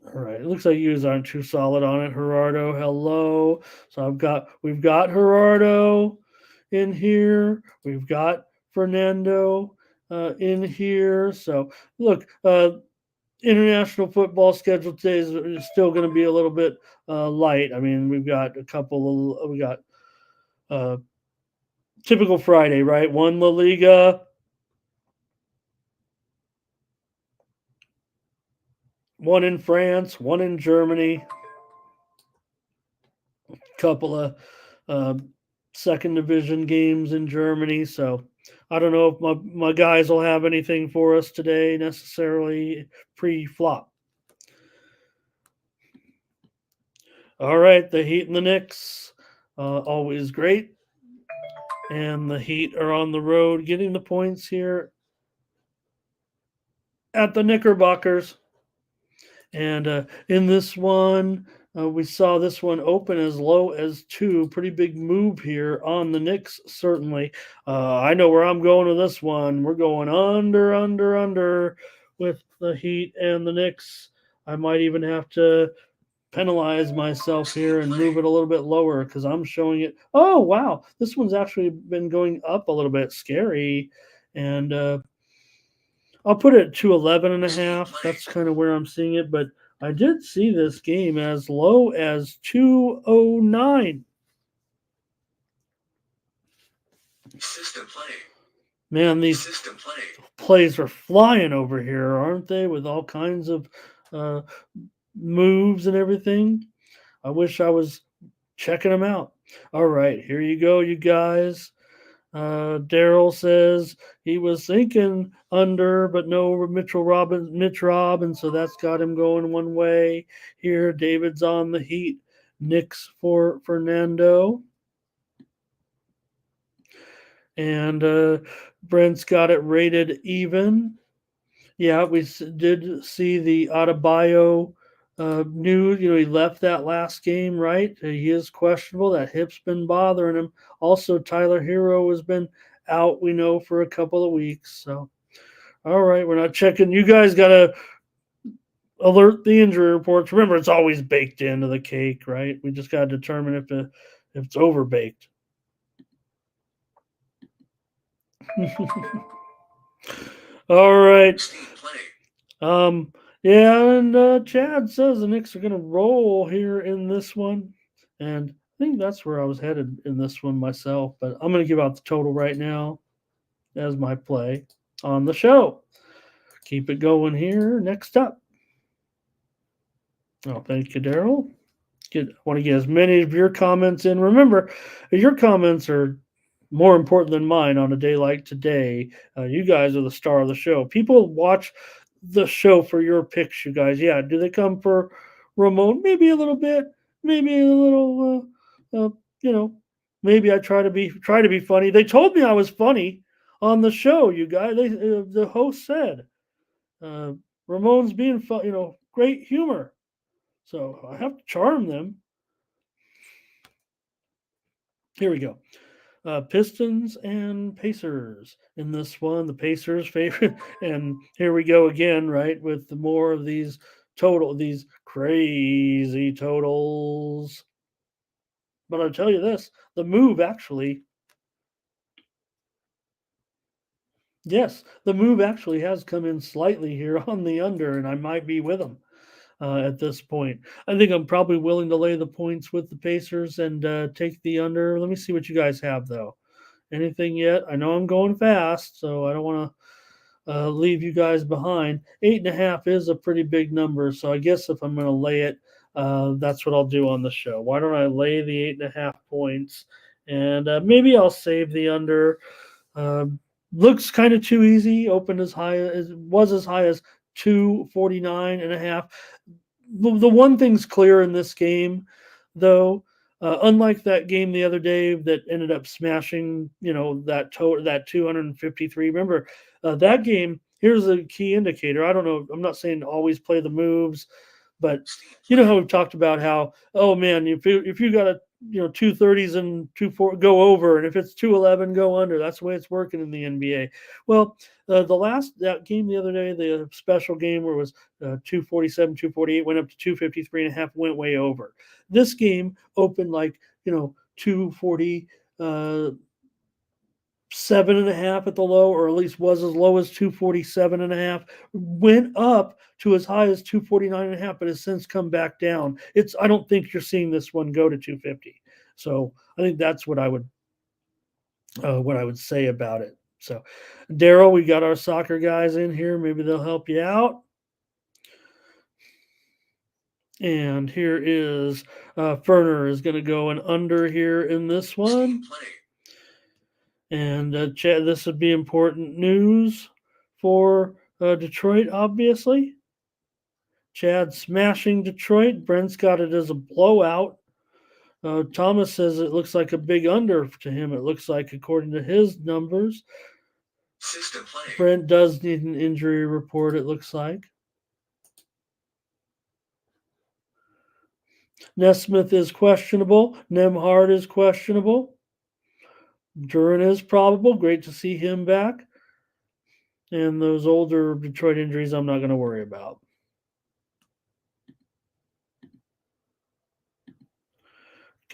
all right. It looks like you guys aren't too solid on it, Gerardo. Hello. So we've got Gerardo in here. We've got Fernando in here. So look, international football schedule today is still going to be a little bit light. I mean, we got uh, typical Friday, right? One La Liga, one in France, one in Germany, couple of uh, second division games in Germany. So I don't know if my guys will have anything for us today necessarily pre-flop. All right, the Heat and the Knicks, always great. And the Heat are on the road getting the points here at the Knickerbockers. And in this one, we saw this one open as low as 2. Pretty big move here on the Knicks, certainly. I know where I'm going with this one. We're going under with the Heat and the Knicks. I might even have to penalize myself here and move it a little bit lower because I'm showing it. Oh, wow. This one's actually been going up a little bit. Scary. And I'll put it to 11.5. That's kind of where I'm seeing it. But I did see this game as low as 209. System play. Man, these System play. plays are flying over here, aren't they? With all kinds of uh, moves and everything. I wish I was checking them out. All right, here you go, you guys. Daryl says he was thinking under, but no Mitch Robbins, so that's got him going one way. Here, David's on the Heat. Knicks for Fernando. And Brent's got it rated even. Yeah, we did see the Adebayo news. You know, he left that last game, right? He is questionable. That hip's been bothering him. Also, Tyler Hero has been out, we know, for a couple of weeks. So, all right, we're not checking. You guys got to alert the injury reports. Remember, it's always baked into the cake, right? We just got to determine if it's overbaked. All right. Yeah, and Chad says the Knicks are going to roll here in this one. And I think that's where I was headed in this one myself. But I'm going to give out the total right now as my play on the show. Keep it going here. Next up. Oh, thank you, Daryl. I want to get as many of your comments in. Remember, your comments are more important than mine on a day like today. You guys are the star of the show. People watch the show for your picks, you guys. Yeah, do they come for Ramon? Maybe a little bit. Maybe a little. You know, maybe I try to be funny. They told me I was funny on the show, you guys. The host said Ramon's being fun. You know, great humor. So I have to charm them. Here we go. Pistons and Pacers in this one. The Pacers favorite, and here we go again, right? With the more of these these crazy totals. But I'll tell you this: the move actually, yes, the move actually has come in slightly here on the under, and I might be with them. At this point. I think I'm probably willing to lay the points with the Pacers and take the under. Let me see what you guys have, though. Anything yet? I know I'm going fast, so I don't want to leave you guys behind. 8.5 is a pretty big number, so I guess if I'm going to lay it, that's what I'll do on the show. Why don't I lay the 8.5 points, and maybe I'll save the under. Looks kind of too easy. Opened as high as 249.5. The one thing's clear in this game, though, unlike that game the other day that ended up smashing, that 253. Remember that game? Here's a key indicator. I don't know. I'm not saying always play the moves, but you know how we've talked about how, oh man, if you got a 230s and 24 go over, and if it's 211 go under. That's the way it's working in the NBA. Well, that game the other day, the special game where it was 247, 248 went up to 253.5, went way over. This game opened like 240. 7.5 at the low, or at least was as low as 247.5, went up to as high as 249.5, but has since come back down. I don't think you're seeing this one go to 250. So I think that's what I would say about it. So Daryl, we got our soccer guys in here. Maybe they'll help you out. And here is Ferner is going to go an under here in this one. And Chad, this would be important news for Detroit, obviously. Chad smashing Detroit. Brent's got it as a blowout. Thomas says it looks like a big under to him. It looks like, according to his numbers. Brent does need an injury report, it looks like. Nesmith is questionable. Nemhard is questionable. Duran is probable. Great to see him back. And those older Detroit injuries, I'm not going to worry about.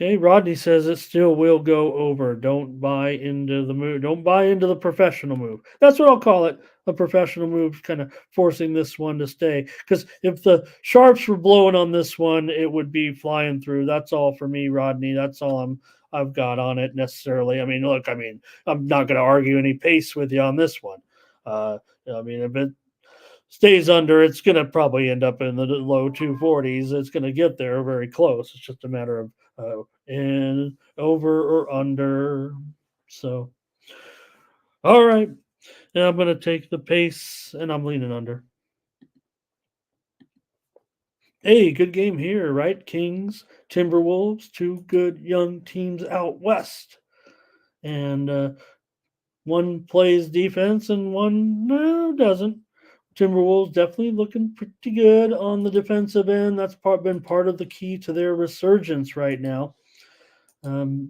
Okay, Rodney says it still will go over. Don't buy into the move. Don't buy into the professional move. That's what I'll call it. A professional move, kind of forcing this one to stay. Because if the sharps were blowing on this one, it would be flying through. That's all for me, Rodney. That's all I've got on it necessarily. I mean, look, I'm not going to argue any pace with you on this one. Uh, if it stays under, it's going to probably end up in the low 240s. It's going to get there very close. It's just a matter of in, over, or under. So, all right. Now I'm going to take the pace and I'm leaning under. Hey, good game here, right? Kings, Timberwolves, two good young teams out west. And one plays defense and one doesn't. Timberwolves definitely looking pretty good on the defensive end. That's been part of the key to their resurgence right now. As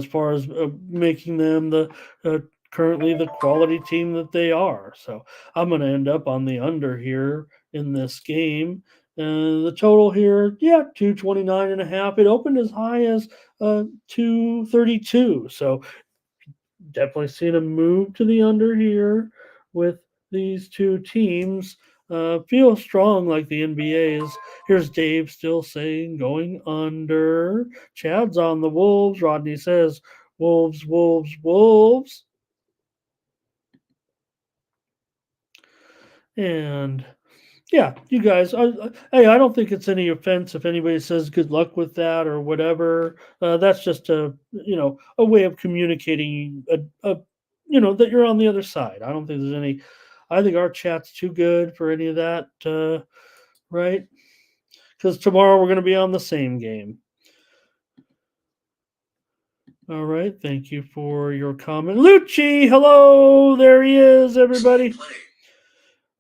far as making them the currently the quality team that they are. So I'm going to end up on the under here in this game. The total here, 229 and a half. It opened as high as 232. So definitely seen a move to the under here with these two teams. Feel strong like the NBA is. Here's Dave still saying going under. Chad's on the Wolves. Rodney says Wolves, Wolves, Wolves. And you guys, hey, I don't think it's any offense if anybody says good luck with that or whatever. That's just a way of communicating that you're on the other side. I don't think there's any. I think our chat's too good for any of that, right? Because tomorrow we're going to be on the same game. All right, thank you for your comment, Lucci. Hello, there he is, everybody.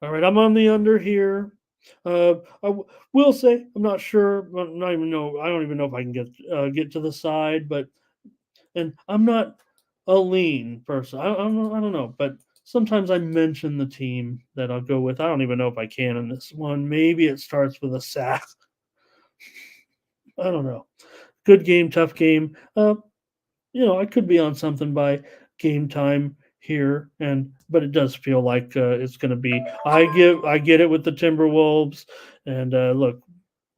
All right, I'm on the under here. I will say I'm not sure. I don't even know if I can get to the side, and I'm not a lean person. I don't know, but sometimes I mention the team that I'll go with. I don't even know if I can in this one. Maybe it starts with a sack. I don't know. Good game, tough game. I could be on something by game time here, but it does feel like it's going to be. I get it with the Timberwolves, and look,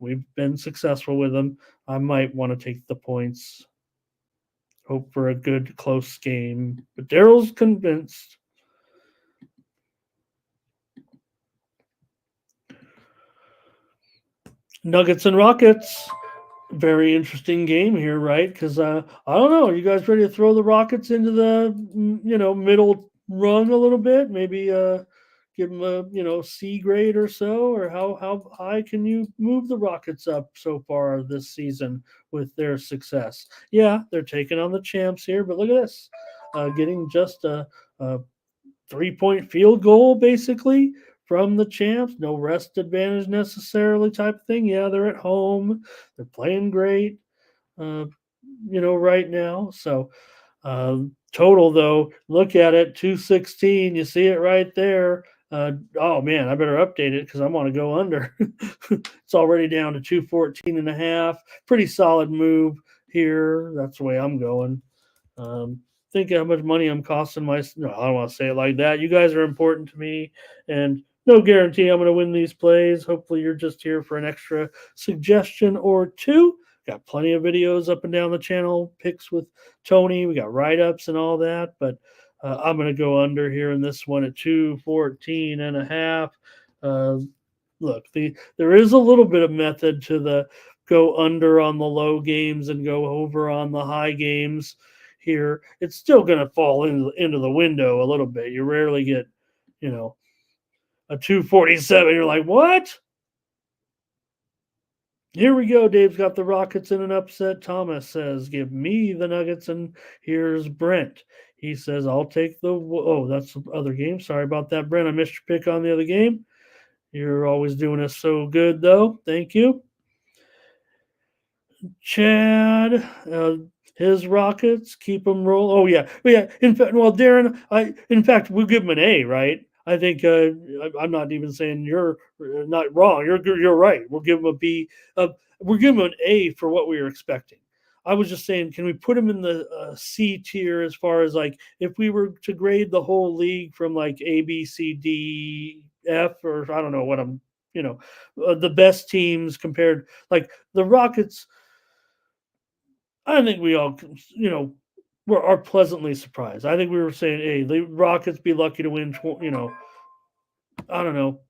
we've been successful with them. I might want to take the points. Hope for a good close game, but Daryl's convinced. Nuggets and Rockets. Very interesting game here, right? Because I don't know. Are you guys ready to throw the Rockets into the middle rung a little bit? Maybe give them a C grade or so, or how high can you move the Rockets up so far this season with their success? Yeah, they're taking on the champs here, but look at this, getting just a 3-point field goal basically from the champs. No rest advantage necessarily type of thing. Yeah, they're at home. They're playing great, right now. So total, though, look at it, 216. You see it right there. Oh, man, I better update it because I want to go under. It's already down to 214 and a half. Pretty solid move here. That's the way I'm going. Think how much money I'm costing no, I don't want to say it like that. You guys are important to me, and no guarantee I'm going to win these plays. Hopefully you're just here for an extra suggestion or two. Got plenty of videos up and down the channel, picks with Tony. We got write-ups and all that, but I'm going to go under here in this one at 214 and a half. Look, there is a little bit of method to the go under on the low games and go over on the high games here. It's still going to fall into the window a little bit. You rarely get, a 247. You're like, what? Here we go. Dave's got the Rockets in an upset. Thomas says, give me the Nuggets. And here's Brent. He says, I'll take that's the other game. Sorry about that, Brent. I missed your pick on the other game. You're always doing us so good, though. Thank you. Chad, his Rockets, keep them roll. Oh, yeah. In fact, Darren, we'll give him an A, right? I think I'm not even saying you're not wrong. You're right. We'll give him a B. We're giving him an A for what we were expecting. I was just saying, can we put him in the C tier as far as like if we were to grade the whole league from like A, B, C, D, F, or I don't know what I'm, the best teams compared, like the Rockets. I think we all, are pleasantly surprised. I think we were saying, hey, the Rockets be lucky to win, I don't know.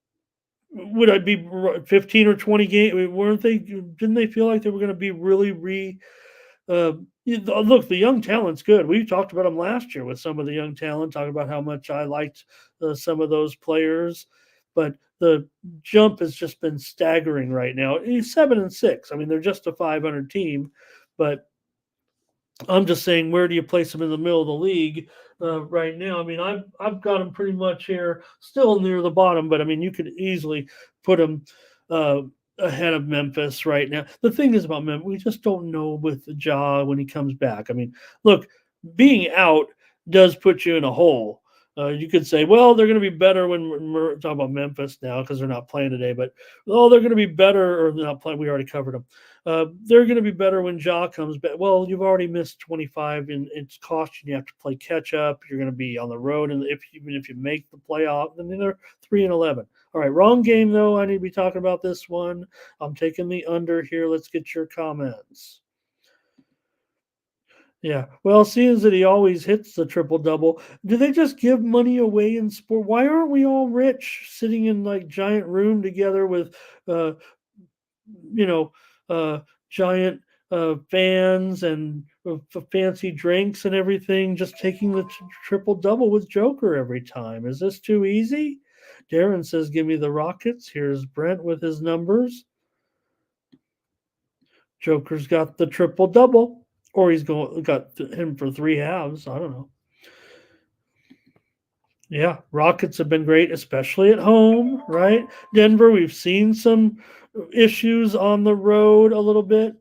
Would I be 15 or 20 games? Weren't they? Didn't they feel like they were going to be really look, the young talent's good. We talked about them last year with some of the young talent, talking about how much I liked some of those players, but the jump has just been staggering right now. He's 7-6. I mean, they're just a 500 team, but I'm just saying, where do you place them in the middle of the league right now? I mean, I've got them pretty much here, still near the bottom, but I mean, you could easily put them uh, ahead of Memphis right now. The thing is about Memphis, we just don't know with Ja when he comes back. I mean, look, being out does put you in a hole. You could say, well, they're going to be better when we're talking about Memphis now because they're not playing today, but they're going to be better, or they're not playing. We already covered them. They're going to be better when Ja comes back. Well, you've already missed 25, and it's costing you have to play catch up. You're going to be on the road, and even if you make the playoff, then they're 3-11. All right, wrong game though. I need to be talking about this one. I'm taking the under here. Let's get your comments. Yeah. Well, seeing that he always hits the triple double, do they just give money away in sport? Why aren't we all rich, sitting in like giant room together with, uh, you know, giant fans and fancy drinks and everything, just taking the triple double with Joker every time? Is this too easy? Darren says, "Give me the Rockets." Here's Brent with his numbers. Joker's got the triple double, or got him for three halves. I don't know. Yeah, Rockets have been great, especially at home, right? Denver, we've seen some issues on the road a little bit.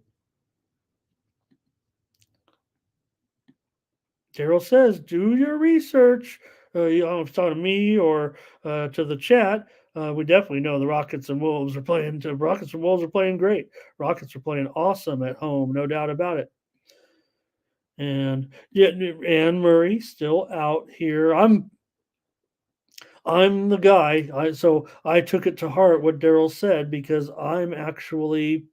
Daryl says, do your research. You know, if it's talking to me or to the chat, we definitely know the Rockets and Wolves are playing. Rockets and Wolves are playing great. Rockets are playing awesome at home, no doubt about it. And yet, Anne Murray still out here. I'm the guy. So I took it to heart what Daryl said because I'm actually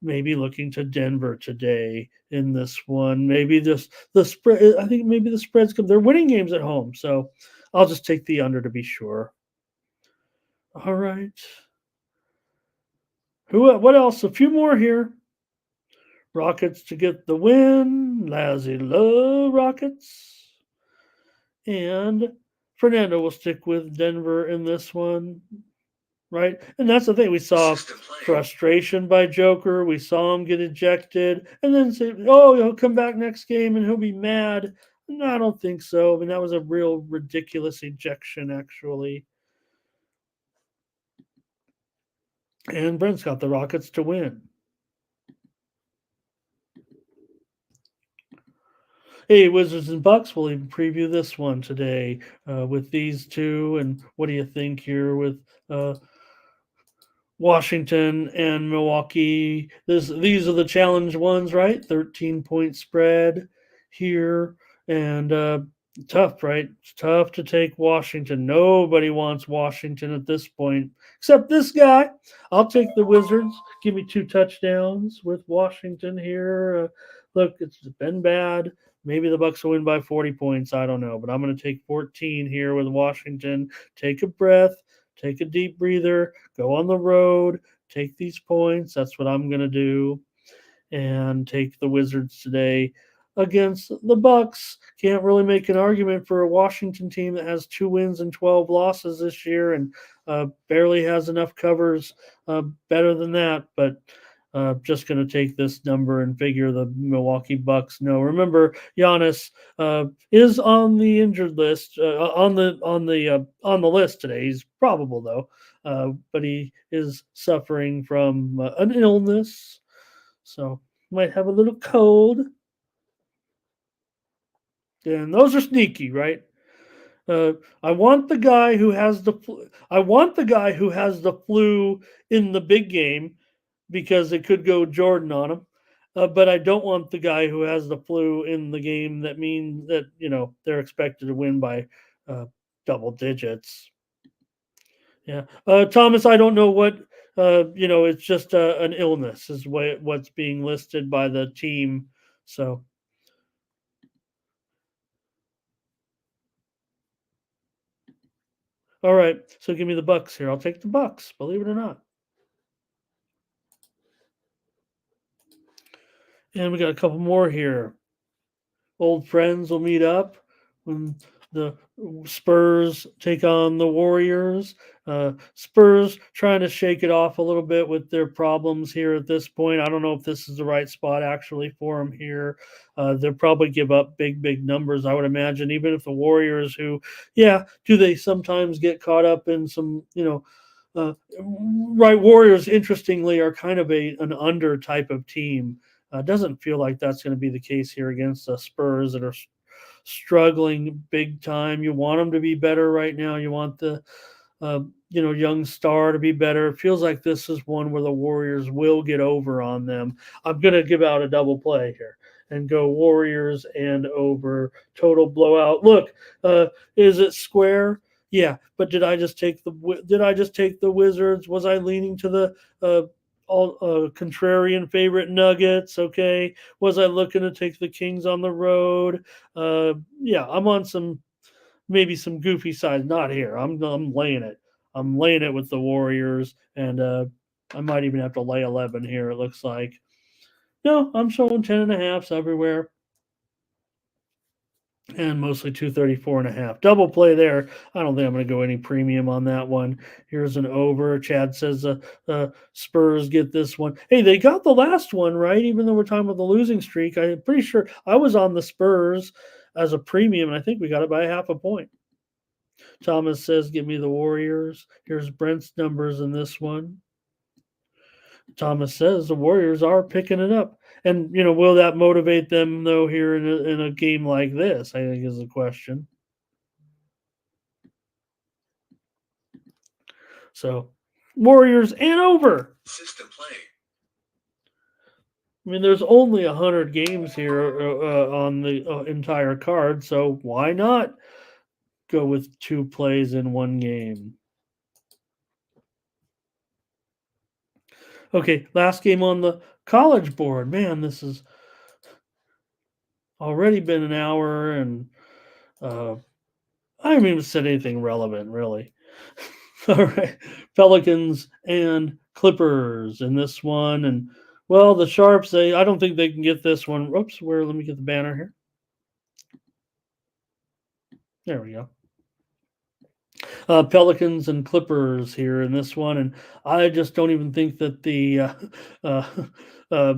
maybe looking to Denver today in this one. Maybe just the spread. I think maybe the spreads come. They're winning games at home, so I'll just take the under to be sure. All right. What else? A few more here. Rockets to get the win. Lazzy love Rockets. And Fernando will stick with Denver in this one. Right? And that's the thing. We saw frustration by Joker. We saw him get ejected and then say, oh, he'll come back next game and he'll be mad. No, I don't think so. I mean, that was a real ridiculous ejection, actually. And Brent's got the Rockets to win. Hey, Wizards and Bucks, we'll even preview this one today with these two. And what do you think here with Washington and Milwaukee? These are the challenge ones, right? 13-point spread here. And tough, right? It's tough to take Washington. Nobody wants Washington at this point, except this guy. I'll take the Wizards. Give me 2 touchdowns with Washington here. Look, it's been bad. Maybe the Bucks will win by 40 points. I don't know, but I'm going to take 14 here with Washington. Take a breath, take a deep breather, go on the road, take these points. That's what I'm going to do, and take the Wizards today against the Bucks. Can't really make an argument for a Washington team that has 2 wins and 12 losses this year and barely has enough covers better than that. But just going to take this number and figure the Milwaukee Bucks. No, remember Giannis is on the injured list on the list today. He's probable though, but he is suffering from an illness, so might have a little cold. And those are sneaky, right? I want the guy who has the I want the guy who has the flu in the big game because it could go Jordan on him. But I don't want the guy who has the flu in the game that means that they're expected to win by uh, double digits. Yeah, Thomas, I don't know what it's just an illness is what's being listed by the team. So all right, so give me the Bucks here. I'll take the Bucks. Believe it or not. And we got a couple more here. Old friends will meet up when the Spurs take on the Warriors. Spurs trying to shake it off a little bit with their problems here at this point. I don't know if this is the right spot actually for them here. They'll probably give up big numbers, I would imagine, even if the Warriors, who, yeah, do they sometimes get caught up in some, right, Warriors, interestingly, are kind of an under type of team. Doesn't feel like that's going to be the case here against the Spurs that are struggling big time. You want them to be better right now. You want the young star to be better. It feels like this is one where the Warriors will get over on them. I'm going to give out a double play here and go Warriors and over total blowout. Look, is it square? Yeah, but did I just take the Wizards? Was I leaning to the all contrarian favorite Nuggets? Okay, was I looking to take the Kings on the road? Yeah, I'm on maybe some goofy sides. Not here. I'm laying it. I'm laying it with the Warriors, and I might even have to lay 11 here. It looks like. No, I'm showing 10.5s everywhere, and mostly 234.5. Double play there. I don't think I'm going to go any premium on that one. Here's an over. Chad says Spurs get this one. Hey, they got the last one right, even though we're talking about the losing streak. I'm pretty sure I was on the Spurs as a premium, and I think we got it by half a point. Thomas says, give me the Warriors. Here's Brent's numbers in this one. Thomas says the Warriors are picking it up. And, will that motivate them, though, here in a game like this? I think is the question. So, Warriors and over. System play. I mean, there's only 100 games here on the entire card, so why not go with 2 plays in one game? Okay, last game on the college board. Man, this has already been an hour, and I haven't even said anything relevant, really. All right, Pelicans and Clippers in this one, and well, the Sharps. I don't think they can get this one. Oops, let me get the banner here. There we go. Pelicans and Clippers here in this one, and I just don't even think that the uh, uh,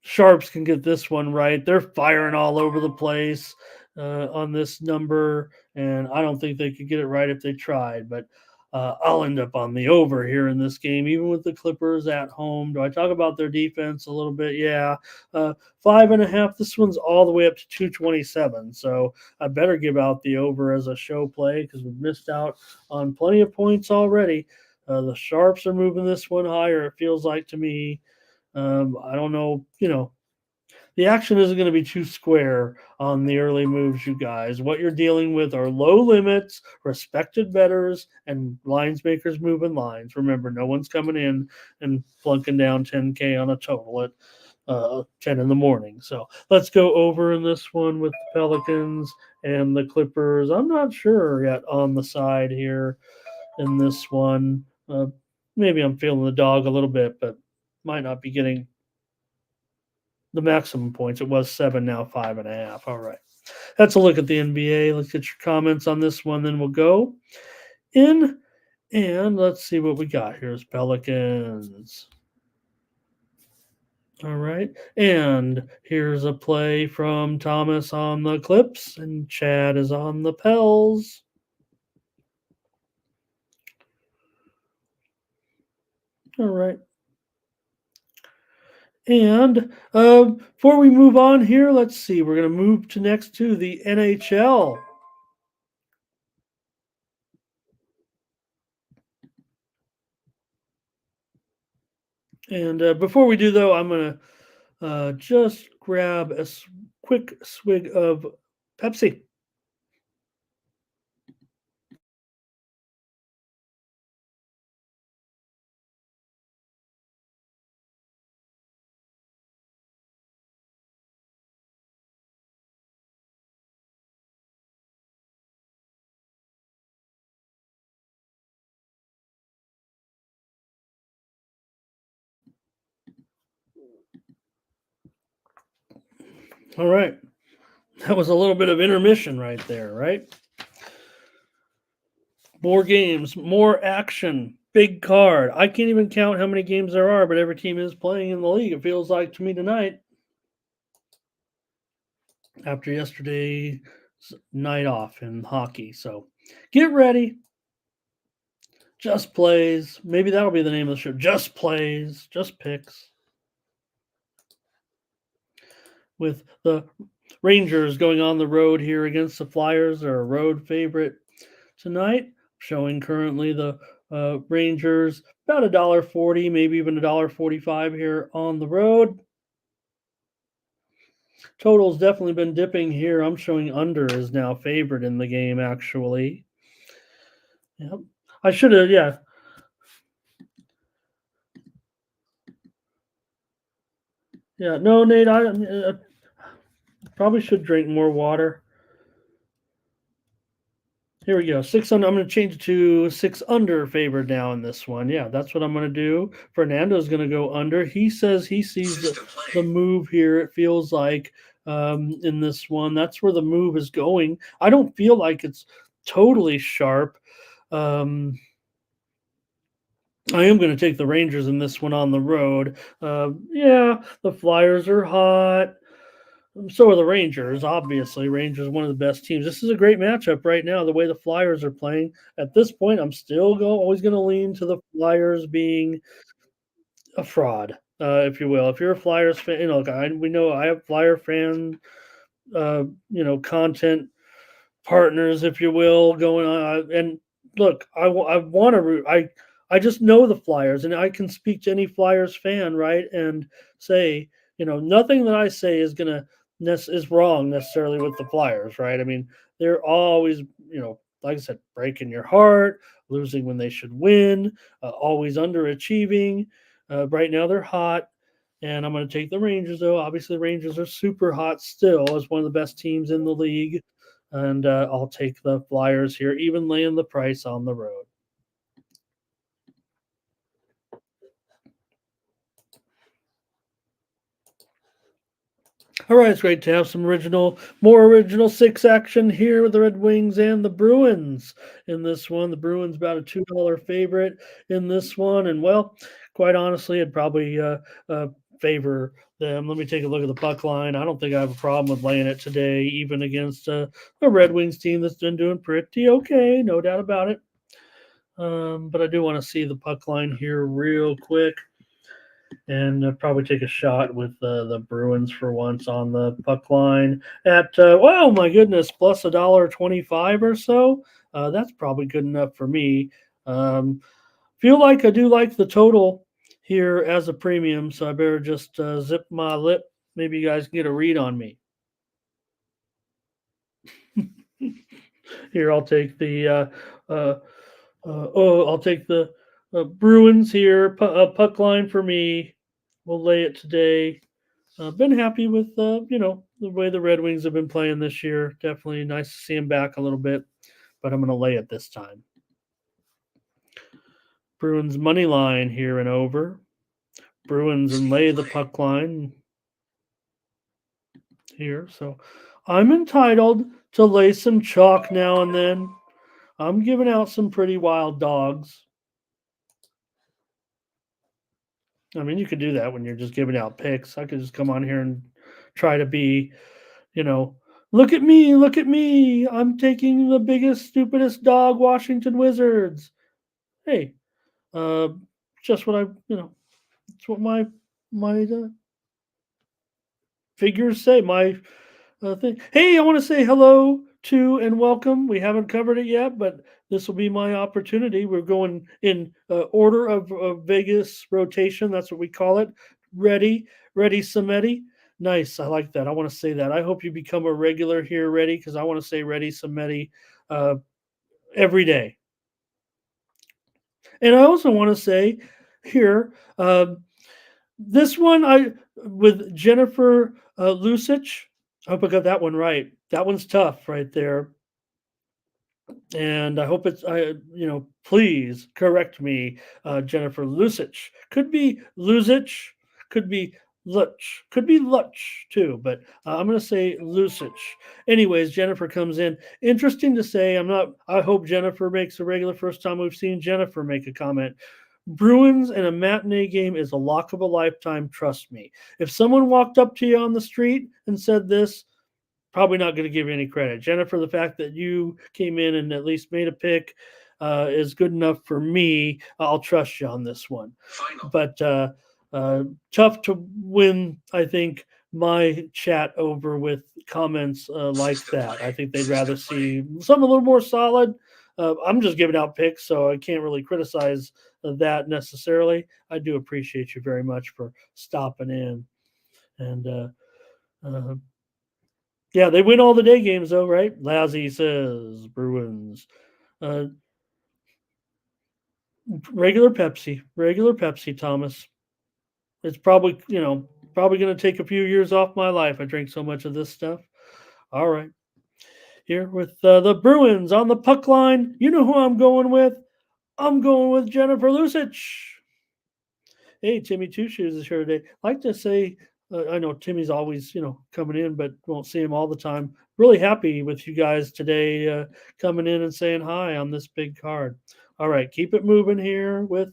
Sharps can get this one right. They're firing all over the place on this number, and I don't think they could get it right if they tried. But I'll end up on the over here in this game, even with the Clippers at home. Do I talk about their defense a little bit? Yeah. 5.5. This one's all the way up to 227. So I better give out the over as a show play because we've missed out on plenty of points already. The Sharps are moving this one higher, it feels like to me. I don't know, the action isn't going to be too square on the early moves, you guys. What you're dealing with are low limits, respected bettors, and lines makers moving lines. Remember, no one's coming in and flunking down 10K on a total at 10 in the morning. So let's go over in this one with the Pelicans and the Clippers. I'm not sure yet on the side here in this one. Maybe I'm feeling the dog a little bit, but might not be getting the maximum points. It was 7, now 5.5. All right. That's a look at the NBA. Let's get your comments on this one. Then we'll go in and let's see what we got. Here's Pelicans. All right. And here's a play from Thomas on the Clips, and Chad is on the Pels. All right. And before we move on here, let's see. We're going to move to next to the NHL. And before we do, though, I'm going to just grab a quick swig of Pepsi. All right. That was a little bit of intermission right there, right? More games, more action, big card. I can't even count how many games there are, but every team is playing in the league. It feels like to me tonight after yesterday's night off in hockey. So get ready. Just plays. Maybe that'll be the name of the show. Just plays. Just picks. With the Rangers going on the road here against the Flyers, they're a road favorite tonight. Showing currently the Rangers about $1.40, maybe even $1.45 here on the road. Total's definitely been dipping here. I'm showing under is now favored in the game, actually. Yep. I should have, yeah. Yeah, no, Nate, I probably should drink more water. Here we go. Six under. I'm going to change it to six under favored now in this one. Yeah, that's what I'm going to do. Fernando's going to go under. He says he sees the move here. It feels like in this one. That's where the move is going. I don't feel like it's totally sharp. I am going to take the Rangers in this one on the road. Yeah, the Flyers are hot. So are the Rangers, obviously. Rangers one of the best teams. This is a great matchup right now. The way the Flyers are playing at this point, I'm still always going to lean to the Flyers being a fraud, if you will. If you're a Flyers fan, we know I have Flyer fan, content partners, if you will, going on. And look, I want to root. I just know the Flyers, and I can speak to any Flyers fan, right, and say, nothing that I say is gonna is wrong necessarily with the Flyers, right? I mean, they're always, like I said, breaking your heart, losing when they should win, always underachieving. Right now, they're hot. And I'm going to take the Rangers, though. Obviously, the Rangers are super hot still as one of the best teams in the league. And I'll take the Flyers here, even laying the price on the road. All right, it's great to have some more original six action here with the Red Wings and the Bruins in this one. The Bruins about a $2 favorite in this one, and well, quite honestly, I'd probably favor them. Let me take a look at the puck line. I don't think I have a problem with laying it today, even against a Red Wings team that's been doing pretty okay, no doubt about it. But I do want to see the puck line here real quick and probably take a shot with the Bruins for once on the puck line at wow, my goodness, plus $1.25 or so. That's probably good enough for me. Feel like I do like the total here as a premium, so I better just zip my lip. Maybe you guys can get a read on me. Here, I'll take the I'll take the Bruins here. Puck line for me. We'll lay it today. Been happy with the way the Red Wings have been playing this year. Definitely nice to see them back a little bit, but I'm going to lay it this time. Bruins money line here and over. Bruins and lay the puck line here. So I'm entitled to lay some chalk now and then. I'm giving out some pretty wild dogs. I mean, you could do that when you're just giving out picks. I could just come on here and try to be, look at me, look at me. I'm taking the biggest, stupidest dog, Washington Wizards. Hey, uh, just what it's what my figures say. My thing. Hey, I want to say hello to and welcome. We haven't covered it yet, but this will be my opportunity. We're going in order of Vegas rotation. That's what we call it. Ready, Samedi. Nice. I like that. I want to say that. I hope you become a regular here, Ready, because I want to say Ready, Samedi every day. And I also want to say here, this one I with Jennifer Lucic. I hope I got that one right. That one's tough right there. And I hope please correct me, Jennifer Lucic. Could be Lucic, could be Luch, could be Luch too, but I'm going to say Lucic. Anyways, Jennifer comes in. Interesting to say. I hope Jennifer makes a regular. First time we've seen Jennifer make a comment. Bruins and a matinee game is a lock of a lifetime. Trust me. If someone walked up to you on the street and said this, probably not going to give you any credit. Jennifer, the fact that you came in and at least made a pick is good enough for me. I'll trust you on this one. Final. But tough to win, I think, my chat over with comments like that. I think they'd rather see some a little more solid. I'm just giving out picks, so I can't really criticize that necessarily. I do appreciate you very much for stopping in. And yeah, they win all the day games, though, right? Lazzy says Bruins. Uh, regular Pepsi, Thomas. It's probably, probably going to take a few years off my life. I drink so much of this stuff. All right. Here with the Bruins on the puck line. You know who I'm going with? I'm going with Jennifer Lucic. Hey, Timmy Two Shoes is here today. I like to say, I know Timmy's always, coming in, but won't see him all the time. Really happy with you guys today coming in and saying hi on this big card. All right, keep it moving here with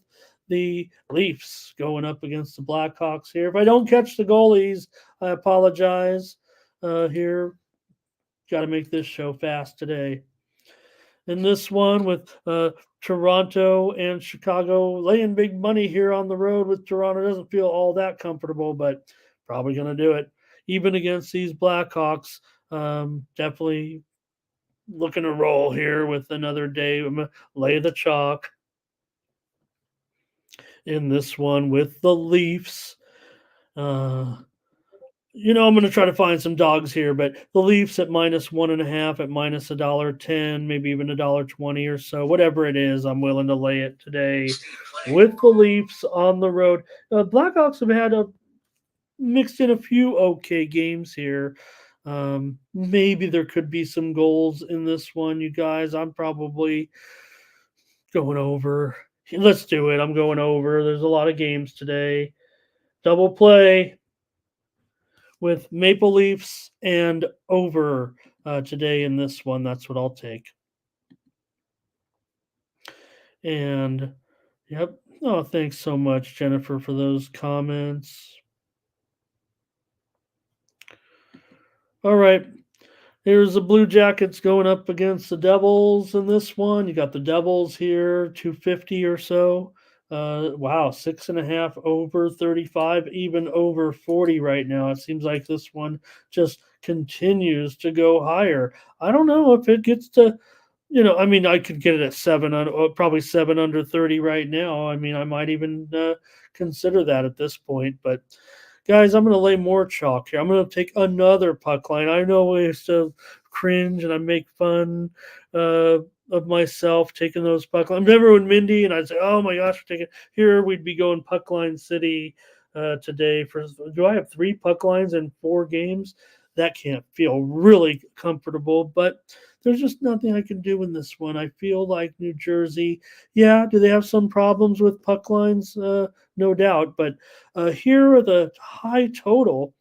the Leafs going up against the Blackhawks here. If I don't catch the goalies, I apologize. Here, got to make this show fast today. In this one with Toronto and Chicago laying big money here on the road with Toronto. Doesn't feel all that comfortable, but probably going to do it. Even against these Blackhawks, definitely looking to roll here with another day. I'm going to lay the chalk in this one with the Leafs. I'm going to try to find some dogs here, but the Leafs at -1.5, at -$1.10, maybe even $1.20 or so, whatever it is, I'm willing to lay it today with the Leafs on the road. Blackhawks have had mixed in a few okay games here. Maybe there could be some goals in this one, you guys. I'm probably going over. Let's do it. I'm going over. There's a lot of games today. Double play with Maple Leafs and over today in this one. That's what I'll take. And yep. Oh, thanks so much, Jennifer, for those comments. All right. Here's the Blue Jackets going up against the Devils in this one. You got the Devils here, 250 or so. Wow, 6.5 over 35, even over 40 right now. It seems like this one just continues to go higher. I don't know if it gets to, I could get it at probably 7 under 30 right now. I mean, I might even consider that at this point, but guys, I'm going to lay more chalk here. I'm going to take another puck line. I know I used to cringe and I make fun of myself taking those puck lines. Remember when Mindy and I'd say, "Oh my gosh, we're taking here," we'd be going puck line city today. Do I have 3 puck lines in 4 games? That can't feel really comfortable, but there's just nothing I can do in this one. I feel like New Jersey, yeah, do they have some problems with puck lines? No doubt, but here are the high total.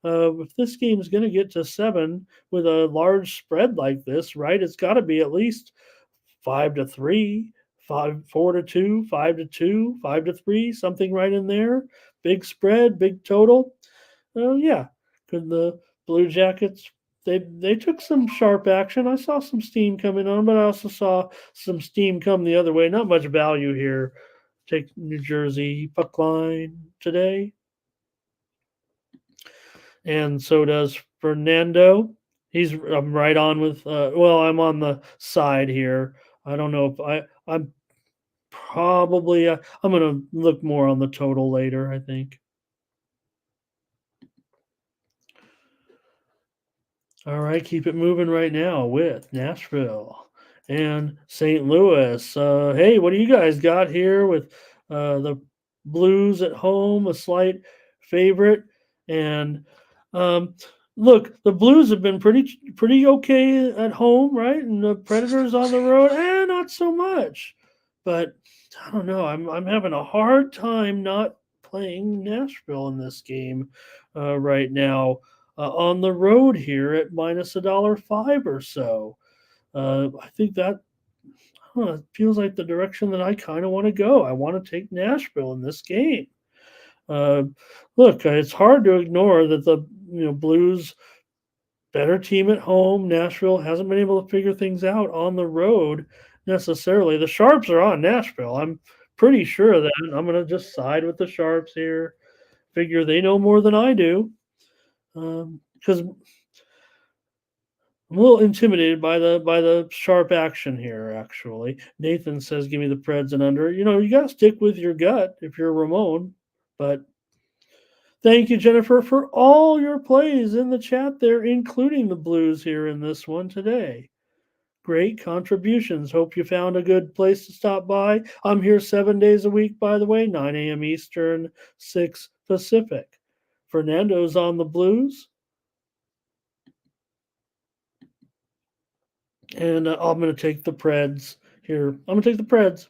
If this game is going to get to 7 with a large spread like this, right? It's got to be at least 5-3, 4-2, 5-2, 5-3, something right in there. Big spread, big total. Yeah, could the Blue Jackets? They took some sharp action. I saw some steam coming on, but I also saw some steam come the other way. Not much value here. Take New Jersey puck line today. And so does Fernando. I'm right on with. Well, I'm on the side here. I don't know if I'm probably. I'm gonna look more on the total later, I think. All right, keep it moving right now with Nashville and St. Louis. Hey, what do you guys got here with the Blues at home, a slight favorite? And um, look, the Blues have been pretty okay at home, right? And the Predators on the road, not so much. But I don't know. I'm having a hard time not playing Nashville in this game right now on the road here at minus $1.05 or so. I think that feels like the direction that I kind of want to go. I want to take Nashville in this game. Uh, Look, it's hard to ignore that the Blues better team at home. Nashville hasn't been able to figure things out on the road necessarily. The Sharps are on Nashville. I'm pretty sure of that. I'm going to just side with the Sharps here. Figure they know more than I do. Because I'm a little intimidated by the sharp action here. Actually, Nathan says, "Give me the Preds and under." You got to stick with your gut if you're Ramon. But thank you, Jennifer, for all your plays in the chat there, including the Blues here in this one today. Great contributions. Hope you found a good place to stop by. I'm here 7 days a week, by the way, 9 a.m. Eastern, 6 Pacific. Fernando's on the Blues. And I'm going to take the Preds here. I'm going to take the Preds.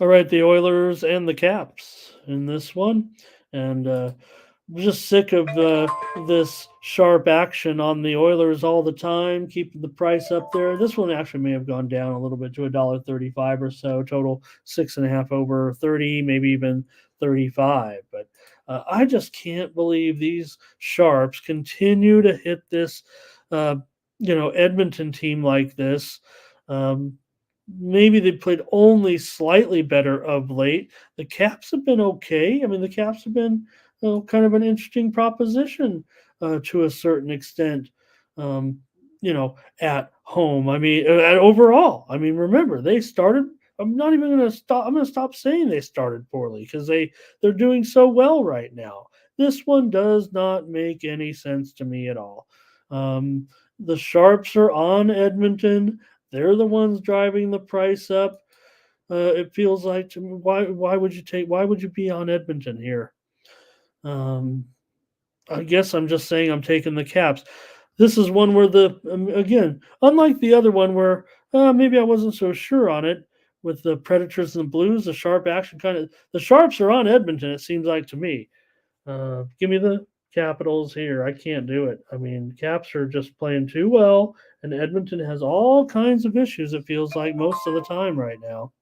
All right, the Oilers and the Caps in this one. And I'm just sick of this sharp action on the Oilers all the time, keeping the price up there. This one actually may have gone down a little bit to $1.35 or so, total 6.5 over 30, maybe even 35. But I just can't believe these Sharps continue to hit this Edmonton team like this. Maybe they played only slightly better of late. The Caps have been okay. I mean, the Caps have been kind of an interesting proposition to a certain extent. Um, at home. I mean, overall. I mean, remember they started. I'm not even going to stop. I'm going to stop saying they started poorly because they're doing so well right now. This one does not make any sense to me at all. The Sharps are on Edmonton. They're the ones driving the price up. It feels like to me. Why would you be on Edmonton here? I guess I'm just saying I'm taking the Caps. This is one where again, unlike the other one where maybe I wasn't so sure on it with the Predators and the Blues, the sharp action the Sharps are on Edmonton. It seems like to me. Give me the Capitals here. I can't do it. I mean, Caps are just playing too well, and Edmonton has all kinds of issues, it feels like, most of the time right now.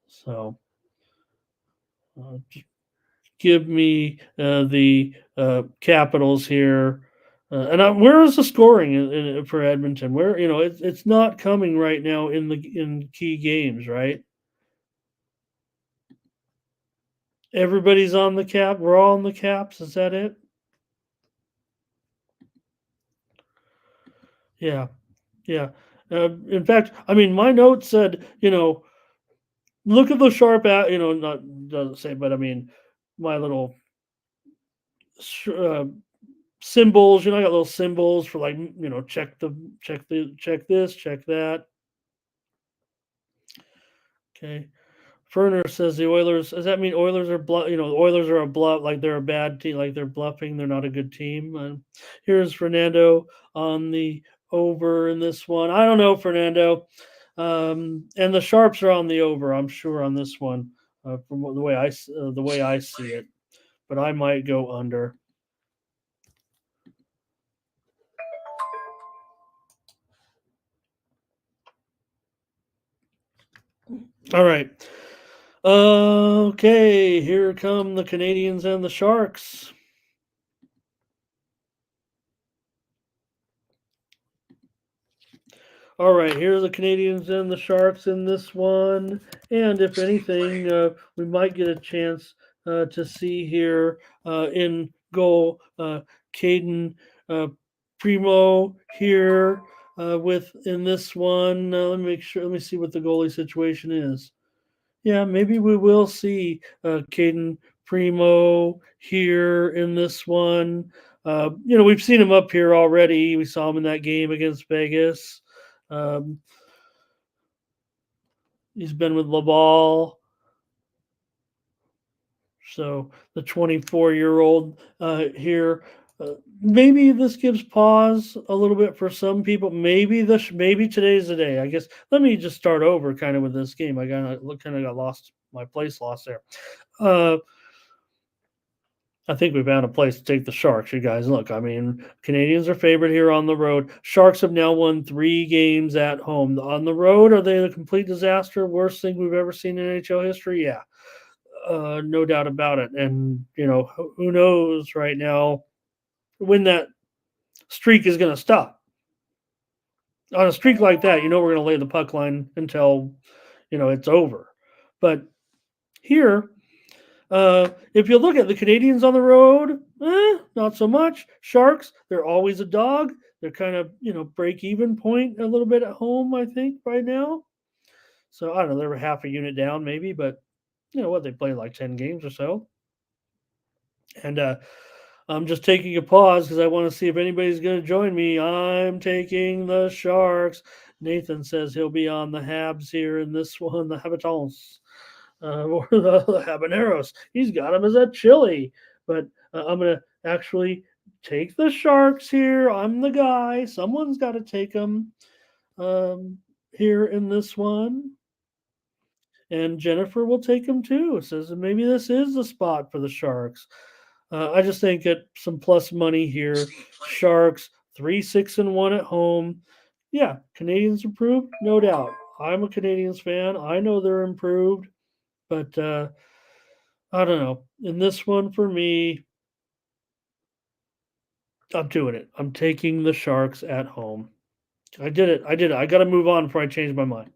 So, give me the Capitals here. Where is the scoring for Edmonton? Where it's not coming right now in key games, right? Everybody's on the Cap. We're all on the Caps. Is that it? Yeah. Yeah. In fact, I mean, my note said, look at the sharp out, not doesn't say, but I mean, my little uh, symbols, I got little symbols for like, check this, check that. Okay. Ferner says the Oilers. Does that mean Oilers are the Oilers are a bluff, like they're a bad team, like they're bluffing, they're not a good team. And here's Fernando on the over in this one. I don't know, Fernando. And the Sharps are on the over, I'm sure, on this one, from the way I see it. But I might go under. All right. Okay, here come the Canadians and the Sharks. All right, here are the Canadians and the Sharks in this one. And if anything, we might get a chance to see here in goal. Caden Primo here with in this one. Let me make sure. Let me see what the goalie situation is. Yeah, maybe we will see Caden Primo here in this one. We've seen him up here already. We saw him in that game against Vegas. Um, he's been with Laval. So the 24-year-old here, maybe this gives pause a little bit for some people. Maybe today's the day. I guess let me just start over kind of with this game. I kind of got lost, my place lost there. Uh, I think we found a place to take the Sharks, you guys. Look, I mean, Canadians are favored here on the road. Sharks have now won 3 games at home. On the road, are they a complete disaster? Worst thing we've ever seen in NHL history? Yeah, no doubt about it. And, who knows right now when that streak is going to stop. On a streak like that, we're going to lay the puck line until, it's over. But here, if you look at the Canadians on the road, not so much. Sharks, they're always a dog. They're kind of, break even point a little bit at home, I think, right now. So I don't know, they're half a unit down maybe, but they play like 10 games or so. And I'm just taking a pause because I want to see if anybody's going to join me. I'm taking the Sharks. Nathan says he'll be on the Habs here in this one, the Habitants. Or the habaneros. He's got them as a chili. But I'm going to actually take the Sharks here. I'm the guy. Someone's got to take them here in this one. And Jennifer will take them too. Says maybe this is the spot for the Sharks. I just think at some plus money here. Sharks 3-6-1 at home. Yeah, Canadians improved, no doubt. I'm a Canadians fan. I know they're improved. But I don't know. In this one for me, I'm doing it. I'm taking the Sharks at home. I did it. I got to move on before I change my mind.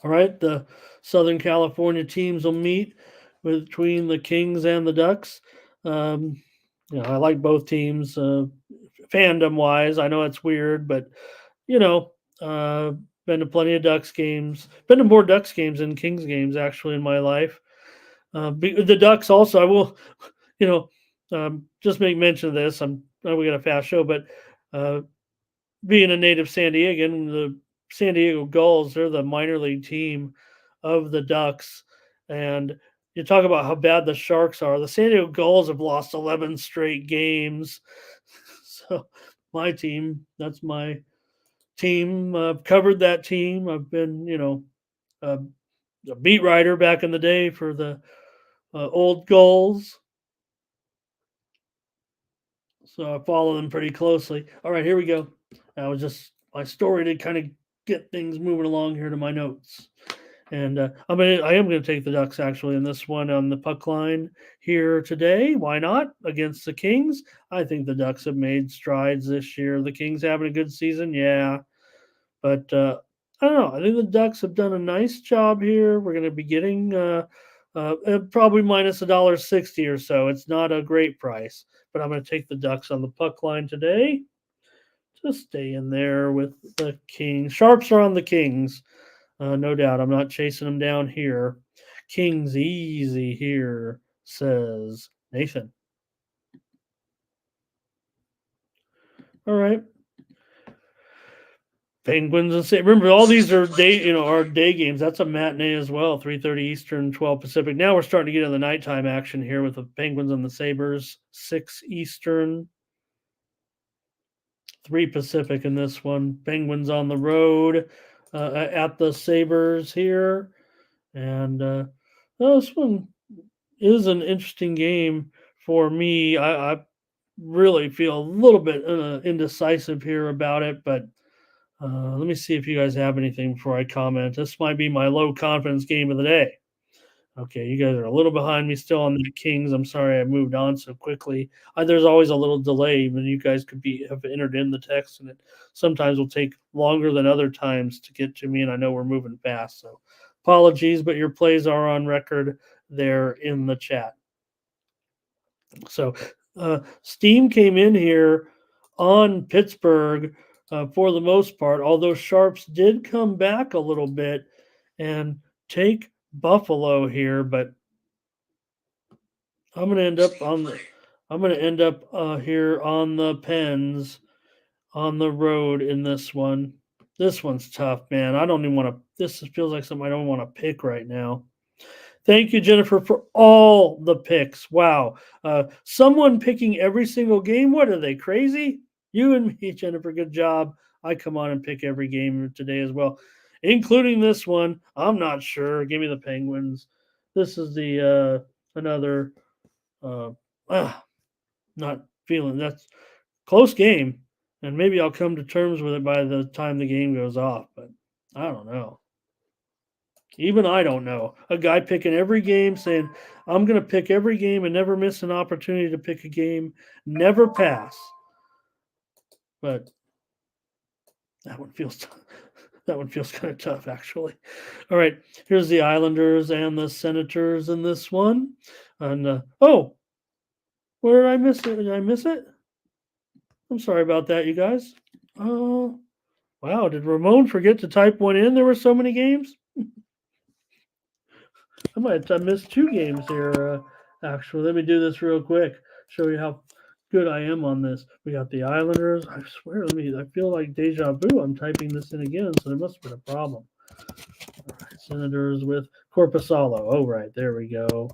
All right. The Southern California teams will meet between the Kings and the Ducks. I like both teams fandom wise. I know it's weird, but been to plenty of Ducks games. Been to more Ducks games than Kings games actually in my life. The Ducks also, I will, just make mention of this. We got a fast show, but being a native San Diegan, the San Diego Gulls, they're the minor league team of the Ducks. And you talk about how bad the Sharks are. The San Diego Gulls have lost 11 straight games. So my team, that's my team. I've covered that team. I've been, a beat writer back in the day for the old Gulls. So I follow them pretty closely. All right, here we go. I was just my story to kind of get things moving along here to my notes. And I am going to take the Ducks actually in this one on the puck line here today. Why not against the Kings? I think the Ducks have made strides this year. The Kings having a good season, yeah, but I don't know. I think the Ducks have done a nice job here. We're going to be getting probably minus $1.60 or so. It's not a great price, but I'm going to take the Ducks on the puck line today. Just stay in there with the Kings. Sharps are on the Kings, no doubt. I'm not chasing them down here. Kings easy here, says Nathan. All right. Penguins and say remember all these are day games. That's a matinee as well, 3:30 Eastern, 12 Pacific. Now we're starting to get into the nighttime action here with the Penguins and the Sabres, 6 Eastern, 3 Pacific in this one. Penguins on the road at the Sabres here. And this one is an interesting game for me. I really feel a little bit indecisive here about it, but let me see if you guys have anything before I comment. This might be my low confidence game of the day. Okay, you guys are a little behind me still on the Kings. I'm sorry I moved on so quickly. There's always a little delay when you guys have entered in the text, and it sometimes will take longer than other times to get to me. And I know we're moving fast, so apologies, but your plays are on record there in the chat. So Steam came in here on Pittsburgh for the most part, although Sharps did come back a little bit and take Buffalo here, but I'm going to end up Steam on play. I'm going to end up here on the Pens on the road in this one. This one's tough, man. I don't even want to. This feels like something I don't want to pick right now. Thank you, Jennifer, for all the picks. Wow. Someone picking every single game. What are they, crazy? You and me, Jennifer, good job. I come on and pick every game today as well, including this one. I'm not sure. Give me the Penguins. This is the another uh, not feeling that's close game, and maybe I'll come to terms with it by the time the game goes off, but I don't know. Even I don't know. A guy picking every game saying, I'm going to pick every game and never miss an opportunity to pick a game, never pass. But that one feels that one feels kind of tough, actually. All right, here's the Islanders and the Senators in this one. And oh, where did I miss it? Did I miss it? I'm sorry about that, you guys. Oh, wow. Did Ramon forget to type one in? There were so many games. I might have missed two games here, actually. Let me do this real quick. Show you how good I am on this. We got the Islanders. I swear, I feel like deja vu. I'm typing this in again, so there must have been a problem. All right, Senators with Corpusalo. Oh, right. There we go.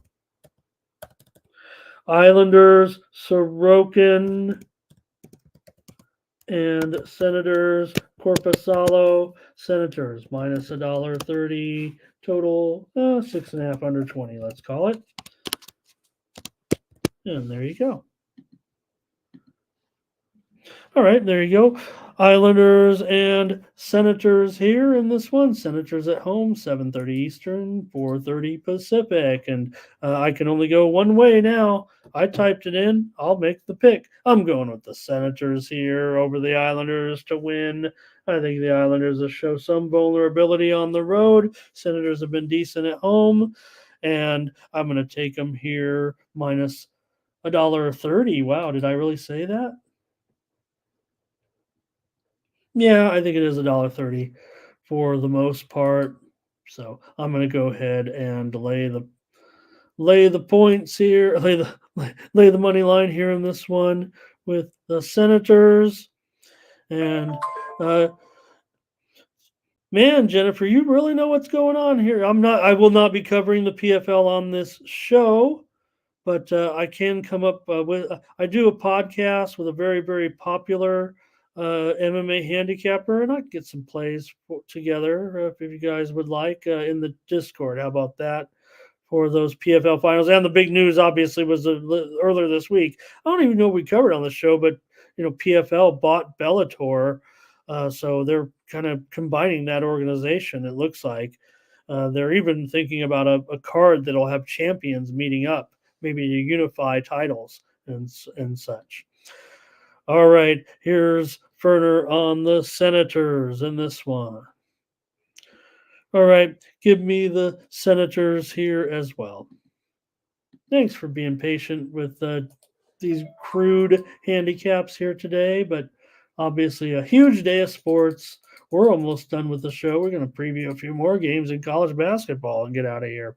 Islanders, Sorokin, and Senators, Corpusalo. Senators minus $1.30 total, 6.5 under 20. Let's call it. And there you go. All right, there you go. Islanders and Senators here in this one. Senators at home, 7:30 Eastern, 4:30 Pacific, and I can only go one way now. I typed it in. I'll make the pick. I'm going with the Senators here over the Islanders to win. I think the Islanders will show some vulnerability on the road. Senators have been decent at home, and I'm going to take them here minus $1.30. Wow, did I really say that? Yeah, I think it is $1.30 for the most part. So I'm going to go ahead and lay the points here, lay the money line here in this one with the Senators. And man, Jennifer, you really know what's going on here. I will not be covering the PFL on this show, but I can come up with. I do a podcast with a very very popular MMA handicapper, and I can get some plays together if you guys would like in the Discord. How about that? For those PFL finals, and the big news obviously was earlier this week. I don't even know what we covered on the show, but PFL bought Bellator, so they're kind of combining that organization. It looks like they're even thinking about a card that'll have champions meeting up, maybe to unify titles and such. All right, here's Ferner on the Senators in this one. All right, give me the Senators here as well. Thanks for being patient with these crude handicaps here today, but obviously a huge day of sports. We're almost done with the show. We're going to preview a few more games in college basketball and get out of here.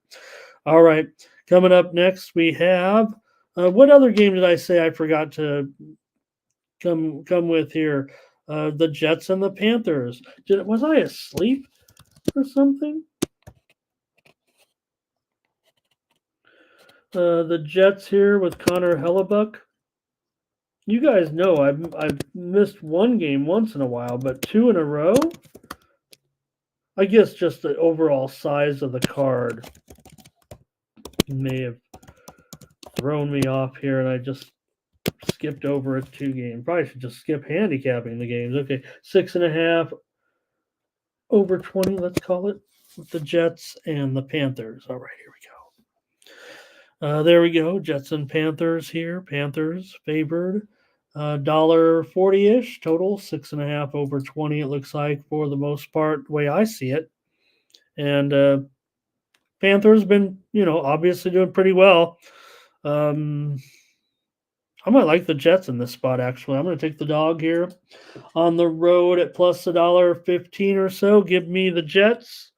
All right, coming up next, we have what other game did I say I forgot to come with here? The Jets and the Panthers. Was I asleep or something? The Jets here with Connor Hellebuck. You guys know I've missed one game once in a while, but two in a row. I guess just the overall size of the card may have thrown me off here, and I just skipped over a two game. Probably should just skip handicapping the games. Okay, 6.5 over 20. Let's call it with the Jets and the Panthers. All right, here we go. There we go. Jets and Panthers here. Panthers favored. $1.40-ish total, 6.5 over 20. It looks like for the most part, the way I see it. And Panthers been, obviously doing pretty well. I might like the Jets in this spot, actually. I'm going to take the dog here on the road at plus $1.15 or so. Give me the Jets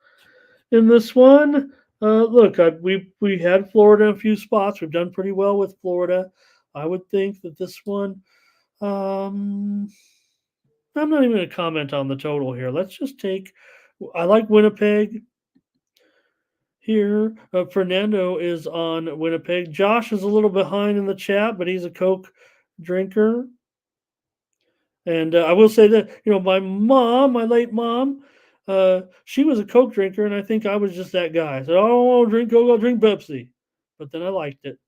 in this one. Look, we had Florida in a few spots. We've done pretty well with Florida. I would think that this one, um, I'm not even going to comment on the total here. Let's just take. I like Winnipeg here. Fernando is on Winnipeg. Josh is a little behind in the chat, but he's a Coke drinker. And I will say that, my mom, my late mom, she was a Coke drinker, and I think I was just that guy. So I don't want to drink Coke, I'll drink Pepsi. But then I liked it.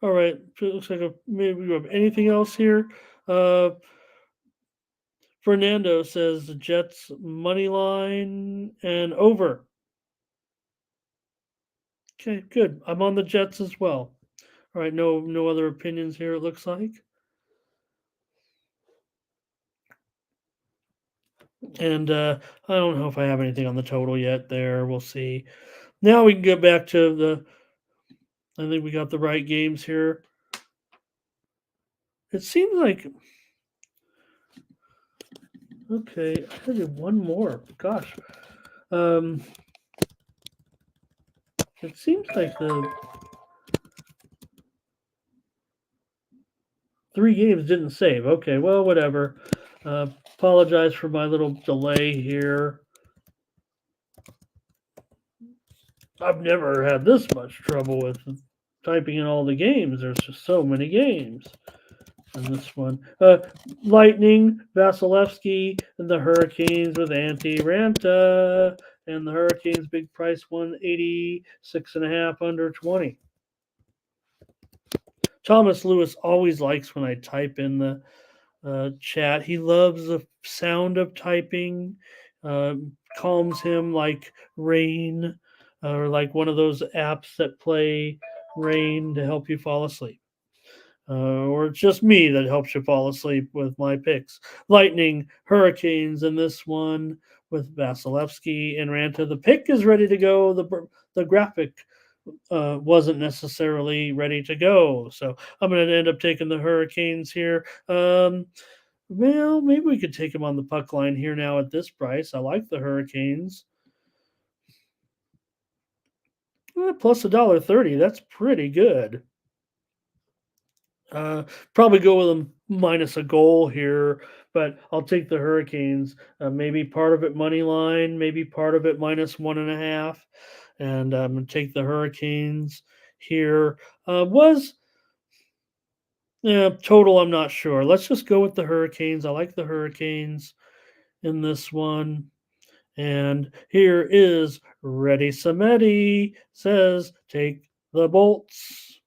All right. So it looks like maybe we have anything else here. Uh, Fernando says the Jets money line and over. Okay, good. I'm on the Jets as well. All right, no other opinions here, it looks like. And I don't know if I have anything on the total yet there. We'll see. Now we can get back to I think we got the right games here. It seems like, okay, I had to do one more. Gosh. It seems like the 3 games didn't save. Okay, well, whatever. Apologize for my little delay here. I've never had this much trouble with typing in all the games. There's just so many games in this one. Lightning, Vasilevsky, and the Hurricanes with Antti Ranta. And the Hurricanes big price 186.5 under 20. Thomas Lewis always likes when I type in the chat. He loves the sound of typing. Calms him like rain, or like one of those apps that play rain to help you fall asleep. Or it's just me that helps you fall asleep with my picks. Lightning, Hurricanes in this one with Vasilevsky and Ranta. The pick is ready to go. The graphic wasn't necessarily ready to go. So I'm going to end up taking the Hurricanes here. Well, maybe we could take them on the puck line here now at this price. I like the Hurricanes. Plus $1.30. That's pretty good. Probably go with them minus a goal here, but I'll take the Hurricanes. Maybe part of it money line, maybe part of it minus 1.5, and I'm gonna take the Hurricanes here. Total, I'm not sure. Let's just go with the Hurricanes. I like the Hurricanes in this one. And here is Ready Samedi says, take the Bolts.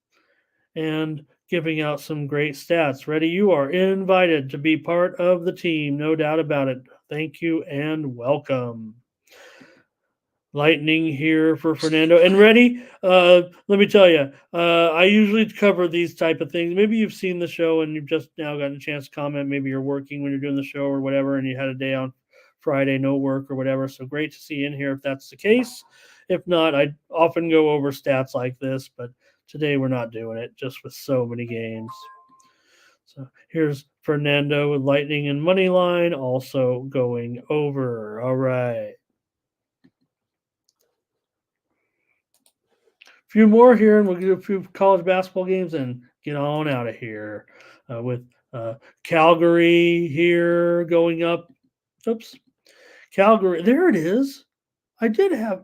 And giving out some great stats. Ready, you are invited to be part of the team, no doubt about it. Thank you and welcome. Lightning here for Fernando. And Ready, let me tell you, I usually cover these type of things. Maybe you've seen the show and you've just now gotten a chance to comment. Maybe you're working when you're doing the show or whatever, and you had a day on Friday, no work or whatever. So great to see you in here if that's the case. If not, I often go over stats like this, but today we're not doing it just with so many games. So here's Fernando with Lightning and money line also going over. All right. A few more here, and we'll do a few college basketball games and get on out of here with Calgary here going up. Oops. Calgary. There it is. I did have.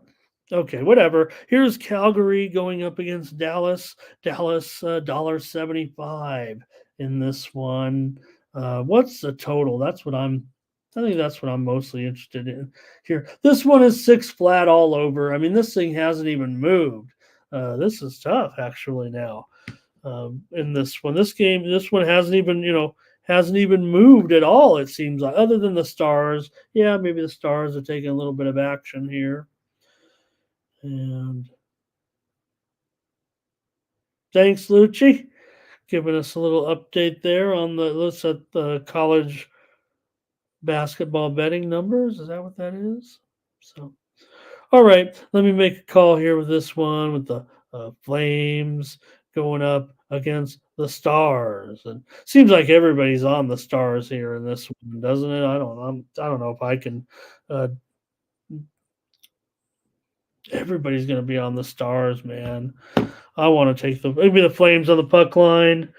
Okay, whatever. Here's Calgary going up against Dallas. Dallas $1.75 in this one. What's the total? I think that's what I'm mostly interested in here. This one is 6 flat all over. I mean, this thing hasn't even moved. This is tough actually now. In this one, this one hasn't even moved at all. It seems like, other than the Stars. Yeah, maybe the Stars are taking a little bit of action here. And thanks, Lucci, giving us a little update there on let's at the college basketball betting numbers. Is that what that is? So, all right, let me make a call here with this one with the Flames going up against the Stars, and seems like everybody's on the Stars here in this one, doesn't it? I don't know if I can. Uh, everybody's going to be on the Stars, man. I want to take maybe the Flames on the puck line.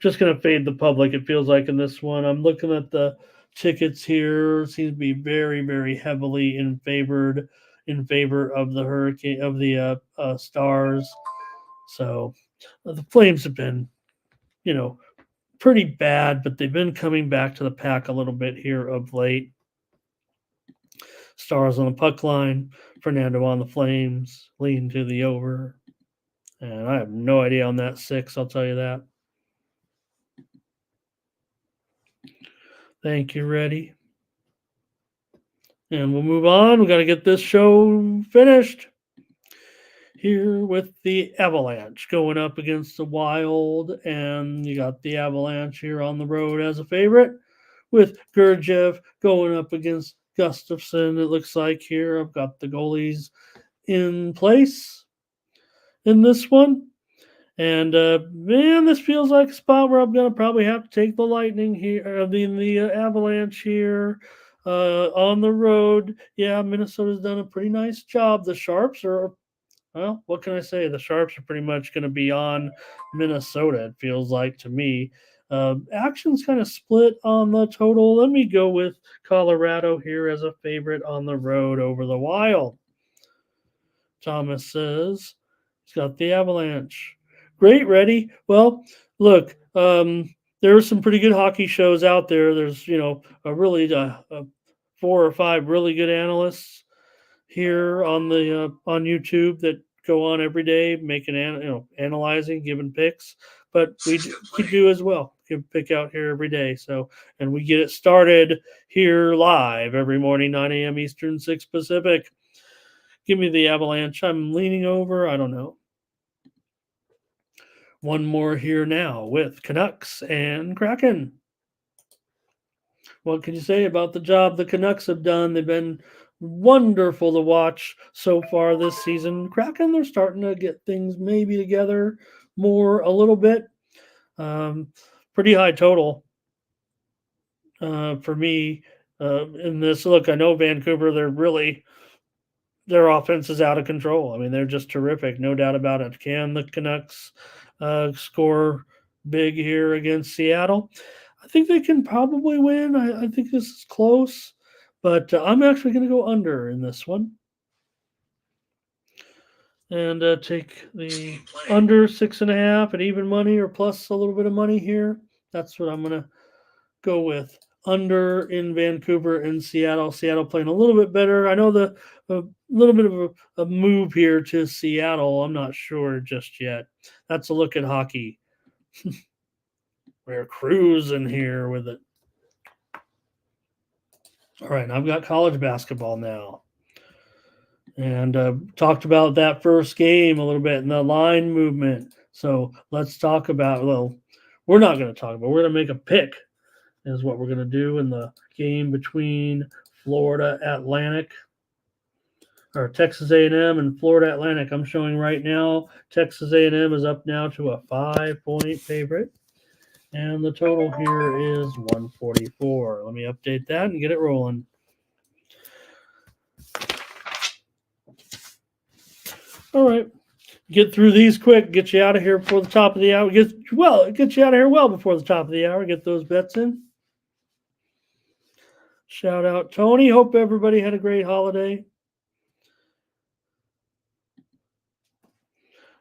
Just going to fade the public. It feels like in this one. I'm looking at the tickets here. Seems to be very, very heavily in favor of the Hurricane of the Stars. So the Flames have been, pretty bad, but they've been coming back to the pack a little bit here of late. Stars on the puck line. Fernando on the Flames. Lean to the over. And I have no idea on that 6, I'll tell you that. Thank you, Ready. And we'll move on. We got to get this show finished. Here with the Avalanche going up against the Wild. And you got the Avalanche here on the road as a favorite, with Gurdjieff going up against Gustafsson. It looks like here I've got the goalies in place in this one. And man, this feels like a spot where I'm going to probably have to take the Lightning here, the Avalanche here on the road. Yeah, Minnesota's done a pretty nice job. The Sharps are, well, what can I say? The Sharps are pretty much going to be on Minnesota, it feels like to me. Action's kind of split on the total. Let me go with Colorado here as a favorite on the road over the Wild. Thomas says he's got the Avalanche. Great, Ready. Well, look, there are some pretty good hockey shows out there. There's, a really 4 or 5 really good analysts here on the on YouTube that go on every day, making analyzing, giving picks. But we do as well. Give pick out here every day. So, and we get it started here live every morning, 9 a.m. Eastern, 6 Pacific. Give me the Avalanche. I'm leaning over. I don't know. One more here now with Canucks and Kraken. What can you say about the job the Canucks have done? They've been wonderful to watch so far this season. Kraken, they're starting to get things maybe together more a little bit. Pretty high total for me in this. Look, I know Vancouver, their offense is out of control. I mean, they're just terrific, no doubt about it. Can the Canucks score big here against Seattle? I think they can probably win. I think this is close, but I'm actually going to go under in this one. And take the under 6.5 at even money or plus a little bit of money here. That's what I'm going to go with. Under in Vancouver and Seattle. Seattle playing a little bit better. I know a little bit of a move here to Seattle. I'm not sure just yet. That's a look at hockey. We're cruising here with it. All right, I've got college basketball now. And talked about that first game a little bit and the line movement. So let's talk about, we're not going to talk about, we're going to make a pick is what we're going to do in the game between Florida Atlantic or Texas A&M and Florida Atlantic. I'm showing right now Texas A&M is up now to a 5-point favorite. And the total here is 144. Let me update that and get it rolling. All right. Get through these quick. Get you out of here before the top of the hour. Get you out of here well before the top of the hour. Get those bets in. Shout out Tony. Hope everybody had a great holiday.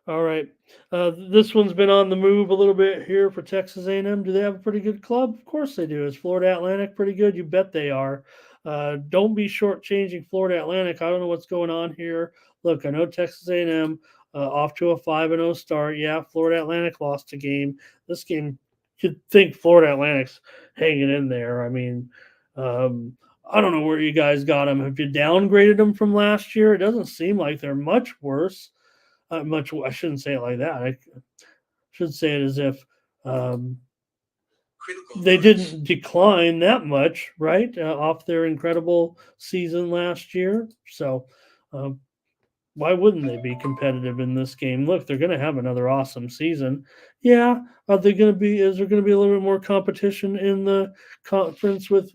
All right. This one's been on the move a little bit here for Texas A&M. Do they have a pretty good club? Of course they do. Is Florida Atlantic pretty good? You bet they are. Don't be shortchanging Florida Atlantic. I don't know what's going on here. Look, I know Texas A&M off to a 5-0 start. Yeah, Florida Atlantic lost a game. This game, you'd think Florida Atlantic's hanging in there. I mean, I don't know where you guys got them. Have you downgraded them from last year? It doesn't seem like they're much worse. I shouldn't say it like that. I should say it as if they didn't decline that much, right? Off their incredible season last year. So why wouldn't they be competitive in this game? Look, they're going to have another awesome season. Yeah, are they going to be? Is there going to be a little bit more competition in the conference with,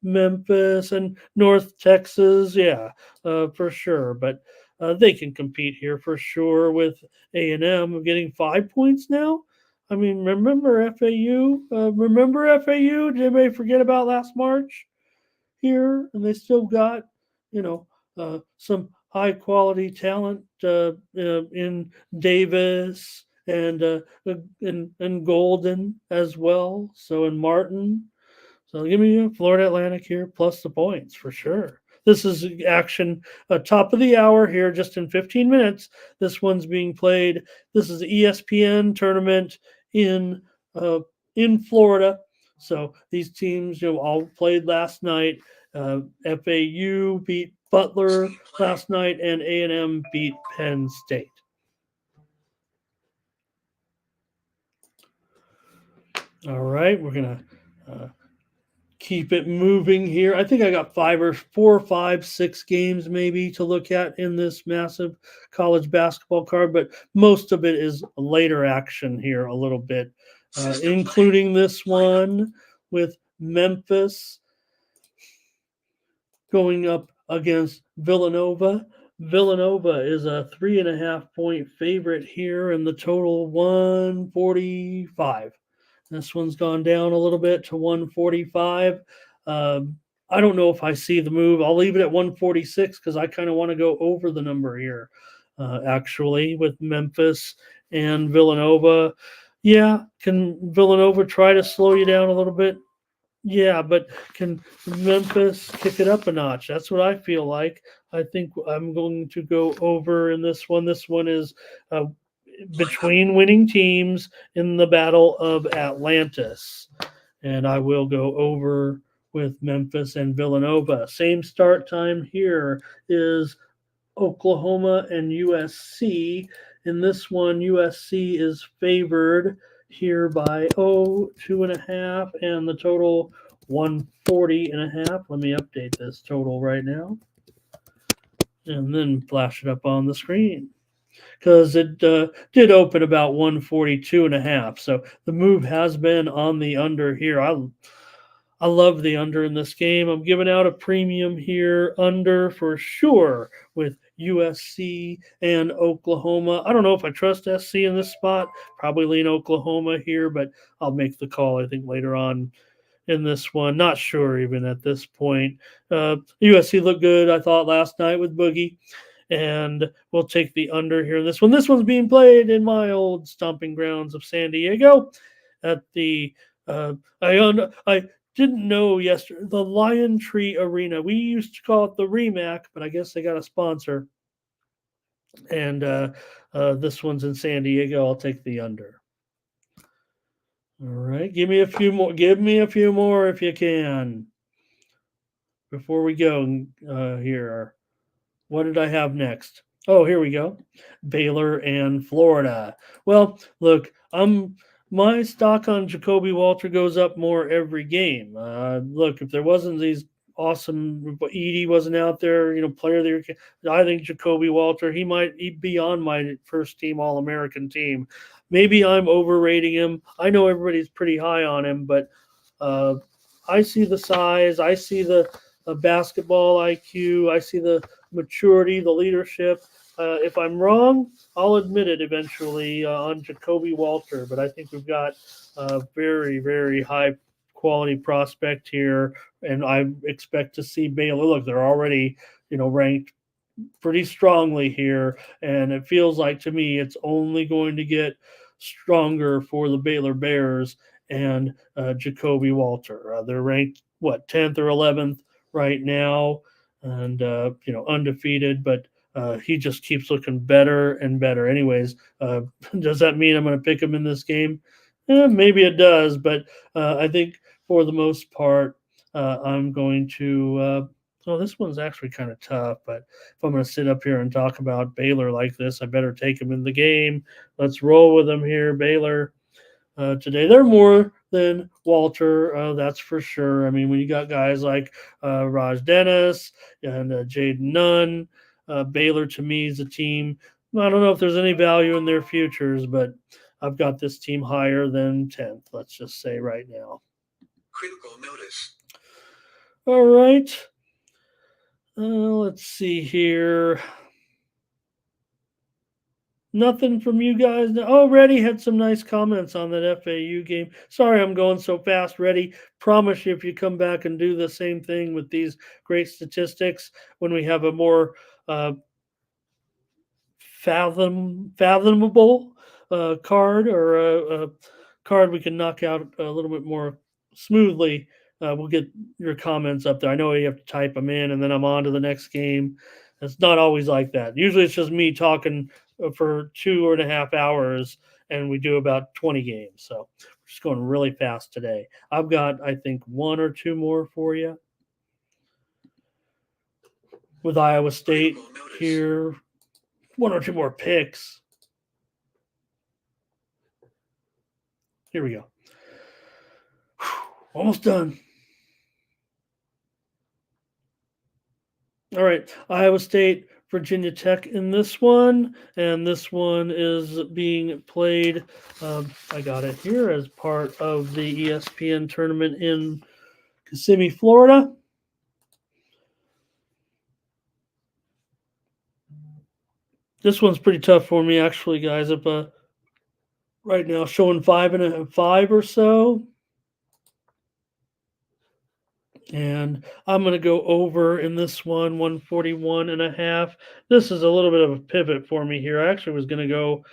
Memphis and North Texas? Yeah, for sure. But they can compete here for sure with A&M getting 5 points now. I mean, remember FAU? Remember FAU? Did anybody forget about last March here? And they still got, some high quality talent in Davis and Golden as well. So in Martin. So give me Florida Atlantic here plus the points for sure. This is action, top of the hour here, just in 15 minutes. This one's being played. This is the ESPN tournament in uh, in Florida. So these teams, all played last night. FAU beat Butler Speed play. last night, and A&M beat Penn State. All right, we're gonna keep it moving here. I think I got 4, 5, 6 games maybe to look at in this massive college basketball card, but most of it is later action here a little bit, System play. including this one with Memphis going up against Villanova. Villanova is a 3.5 point favorite here, and the total 145. This one's gone down a little bit to 145. I don't know if I see the move. I'll leave it at 146 because I kind of want to go over the number here, actually, with Memphis and Villanova. Yeah, can Villanova try to slow you down a little bit? Yeah, but can Memphis kick it up a notch? That's what I feel like. I think I'm going to go over in this one. This one is uh, between winning teams in the Battle of Atlantis. And I will go over with Memphis and Villanova. Same start time here is Oklahoma and USC. In this one, USC is favored here by 2.5, and the total 140.5. Let me update this total right now and then flash it up on the screen because it did open about 142.5. So the move has been on the under here. I love the under in this game. I'm giving out a premium here under for sure with USC and Oklahoma. I don't know if I trust SC in this spot. Probably lean Oklahoma here, but I'll make the call, I think, later on in this one. Not sure even at this point. USC looked good, I thought, last night with Boogie. And we'll take the under here in this one. This one's being played in my old stomping grounds of San Diego at the I didn't know yesterday the Lion Tree Arena. We used to call it the Remac, but I guess they got a sponsor. And this one's in San Diego. I'll take the under. All right, give me a few more. Give me a few more if you can. Before we go here, what did I have next? Oh, here we go. Baylor and Florida. Well, look, my stock on Jacoby Walter goes up more every game. Look, if there wasn't these awesome, Edie wasn't out there, player of the year, I think Jacoby Walter, he might be on my first team All American team. Maybe I'm overrating him. I know everybody's pretty high on him, but I see the size, I see the basketball IQ, I see the maturity, the leadership. If I'm wrong, I'll admit it eventually on Jacoby Walter, but I think we've got a very, very high quality prospect here, and I expect to see Baylor. Look, they're already, ranked pretty strongly here, and it feels like to me it's only going to get stronger for the Baylor Bears and Jacoby Walter. They're ranked 10th or 11th right now, and undefeated, but he just keeps looking better and better. Anyways, does that mean I'm going to pick him in this game? Maybe it does, but I think for the most part, I'm going to. This one's actually kind of tough, but if I'm going to sit up here and talk about Baylor like this, I better take him in the game. Let's roll with them here, Baylor. Today, they're more than Walter, that's for sure. I mean, when you got guys like Raj Dennis and Jaden Nunn, Baylor to me is a team. I don't know if there's any value in their futures, but I've got this team higher than 10th, let's just say right now. Critical notice. All right. Let's see here. Nothing from you guys. Reddy had some nice comments on that FAU game. Sorry I'm going so fast, Reddy. Promise you if you come back and do the same thing with these great statistics when we have a more fathomable card or a card we can knock out a little bit more smoothly, we'll get your comments up there. I know you have to type them in, and then I'm on to the next game. It's not always like that. Usually it's just me talking for 2.5 hours, and we do about 20 games. So we're just going really fast today. I've got, I think, one or two more for you with Iowa State here. One or two more picks. Here we go. Almost done. All right. Iowa State, Virginia Tech in this one. And this one is being played. I got it here as part of the ESPN tournament in Kissimmee, Florida. This one's pretty tough for me, actually, guys. Up right now, showing 5 or so. And I'm going to go over in this one, 141.5. This is a little bit of a pivot for me here. I actually was going to go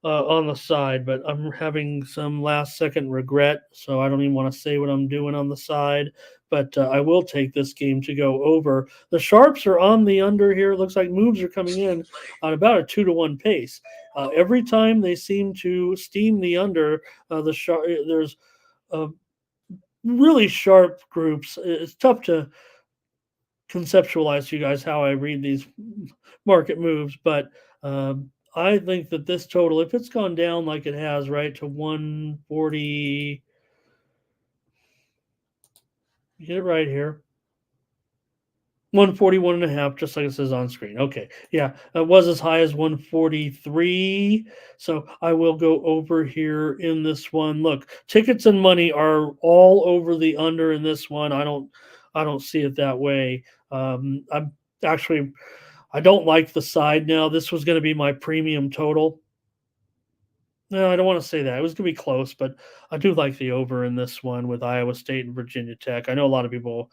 on the side, but I'm having some last second regret. So I don't even want to say what I'm doing on the side. But I will take this game to go over. The Sharps are on the under here. It looks like moves are coming in on about a 2-1 pace. Every time they seem to steam the under, there's really sharp groups. It's tough to conceptualize to you guys how I read these market moves, but I think that this total, if it's gone down like it has, right, to 140, get it right here. 141.5, just like it says on screen. Okay. Yeah. It was as high as 143. So I will go over here in this one. Look, tickets and money are all over the under in this one. I don't see it that way. I'm actually, I don't like the side now. This was going to be my premium total. No, I don't want to say that. It was going to be close, but I do like the over in this one with Iowa State and Virginia Tech. I know a lot of people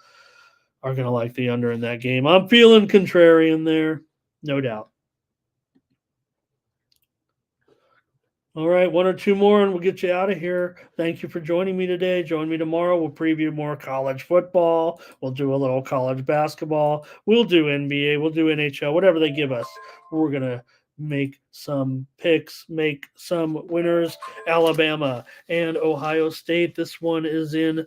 are going to like the under in that game. I'm feeling contrarian there, no doubt. All right, one or two more, and we'll get you out of here. Thank you for joining me today. Join me tomorrow. We'll preview more college football. We'll do a little college basketball. We'll do NBA. We'll do NHL, whatever they give us. We're going to make some picks, make some winners. Alabama and Ohio State. This one is in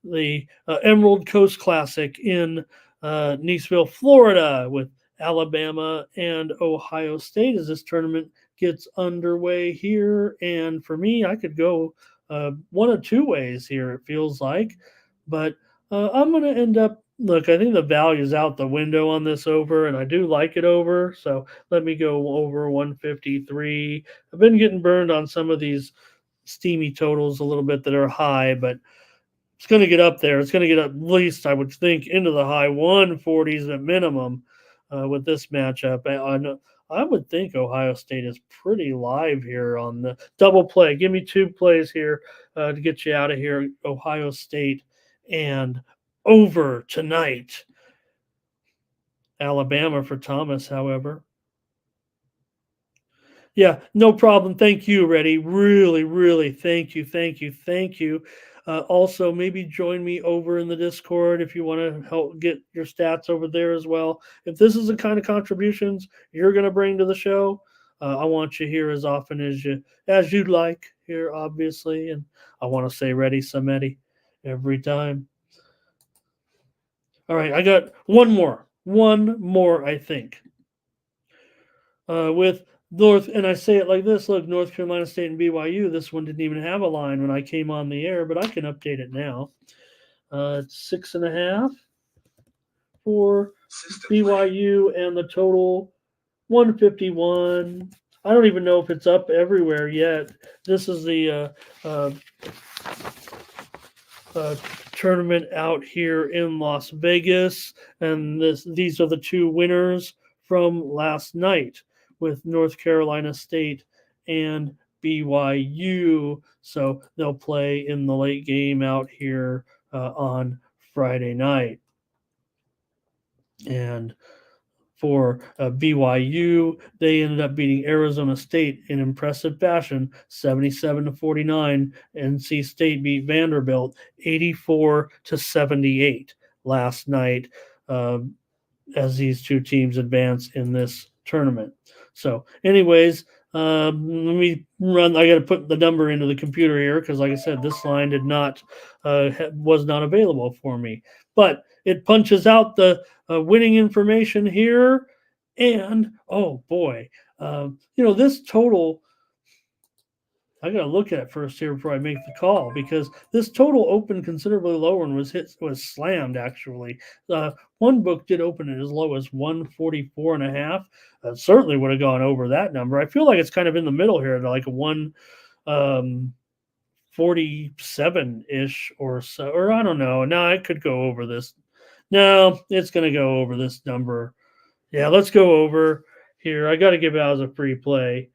the Emerald Coast Classic in Niceville, Florida, with Alabama and Ohio State as this tournament gets underway here. And for me, I could go one of two ways here, it feels like. But I'm going to end up, look, I think the value is out the window on this over, and I do like it over. So let me go over 153. I've been getting burned on some of these steamy totals a little bit that are high, but it's going to get up there. It's going to get at least, I would think, into the high 140s at minimum with this matchup. I would think Ohio State is pretty live here on the double play. Give me two plays here to get you out of here. Ohio State and over tonight. Alabama for Thomas, however. Yeah, no problem. Thank you, Reddy. Really, really, thank you. Also, maybe join me over in the Discord if you want to help get your stats over there as well. If this is the kind of contributions you're going to bring to the show, I want you here as often as you'd like here, obviously. And I want to say ready, Samedi, every time. All right, I got one more, I think. With North, and I say it like this: look, North Carolina State and BYU. This one didn't even have a line when I came on the air, but I can update it now. It's 6.5 for System play. BYU and the total 151. I don't even know if it's up everywhere yet. This is the uh, tournament out here in Las Vegas, and these are the two winners from last night with North Carolina State and BYU. So they'll play in the late game out here on Friday night. And for BYU, they ended up beating Arizona State in impressive fashion, 77-49. NC State beat Vanderbilt 84-78 last night, as these two teams advance in this tournament. So, anyways, let me run. I got to put the number into the computer here because, like I said, this line was not available for me. But it punches out the winning information here, and oh boy, this total. I got to look at it first here before I make the call because this total opened considerably lower and was slammed actually. One book did open it as low as 144 and a half. Certainly would have gone over that number. I feel like it's kind of in the middle here, like a 147 ish or so, or I don't know. No, it could go over this. No, it's going to go over this number. Yeah, let's go over here. I got to give it out as a free play.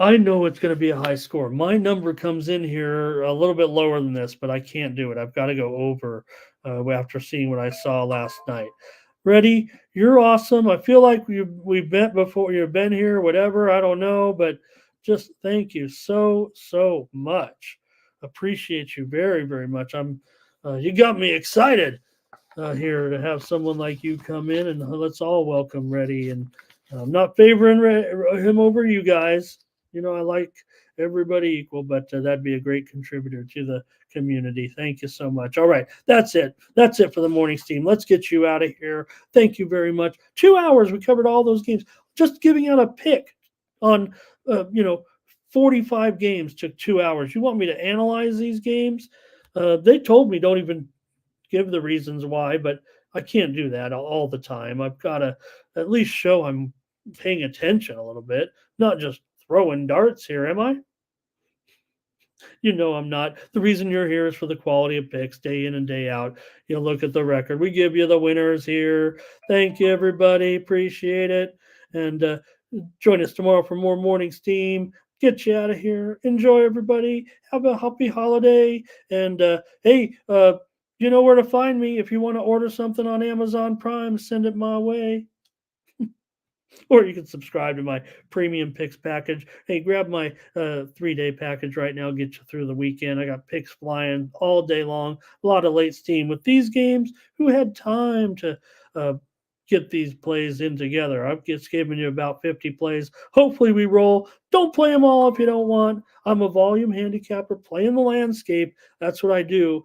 I know it's going to be a high score. My number comes in here a little bit lower than this, but I can't do it. I've got to go over after seeing what I saw last night. Ready? You're awesome. I feel like we've met before. You've been here, whatever. I don't know, but just thank you so much. Appreciate you very, very much. You got me excited here to have someone like you come in, and let's all welcome Reddy. And I'm not favoring him over you guys. I like everybody equal, but that'd be a great contributor to the community. Thank you so much. All right, that's it. That's it for the morning steam. Let's get you out of here. Thank you very much. 2 hours. We covered all those games. Just giving out a pick on, 45 games took 2 hours. You want me to analyze these games? They told me don't even give the reasons why, but I can't do that all the time. I've got to at least show I'm paying attention a little bit, not just throwing darts here, am I? I'm not. The reason you're here is for the quality of picks day in and day out. You look at the record. We give you the winners here. Thank you, everybody. Appreciate it. And join us tomorrow for more morning steam. Get you out of here. Enjoy, everybody. Have a happy holiday. And hey, you know where to find me. If you want to order something on Amazon Prime, send it my way. Or you can subscribe to my premium picks package. Hey, grab my 3-day package right now. Get you through the weekend. I got picks flying all day long. A lot of late steam with these games. Who had time to get these plays in together? I've just given you about 50 plays. Hopefully we roll. Don't play them all if you don't want. I'm a volume handicapper playing the landscape. That's what I do.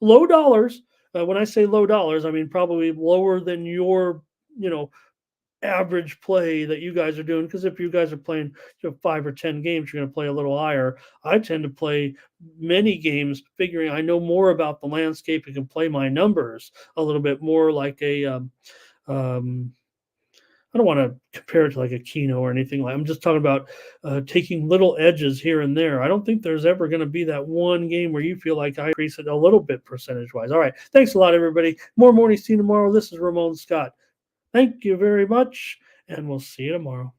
Low dollars. When I say low dollars, I mean probably lower than your, average play that you guys are doing, because if you guys are playing 5 or 10 games, you're going to play a little higher. I tend to play many games figuring I know more about the landscape and can play my numbers a little bit more like a I don't want to compare it to like a Keno or anything like. I'm just talking about taking little edges here and there. I don't think there's ever going to be that one game where you feel like I increase it a little bit percentage wise. All right, thanks a lot, everybody. More morning steam tomorrow. This is Ramon Scott. Thank you very much, and we'll see you tomorrow.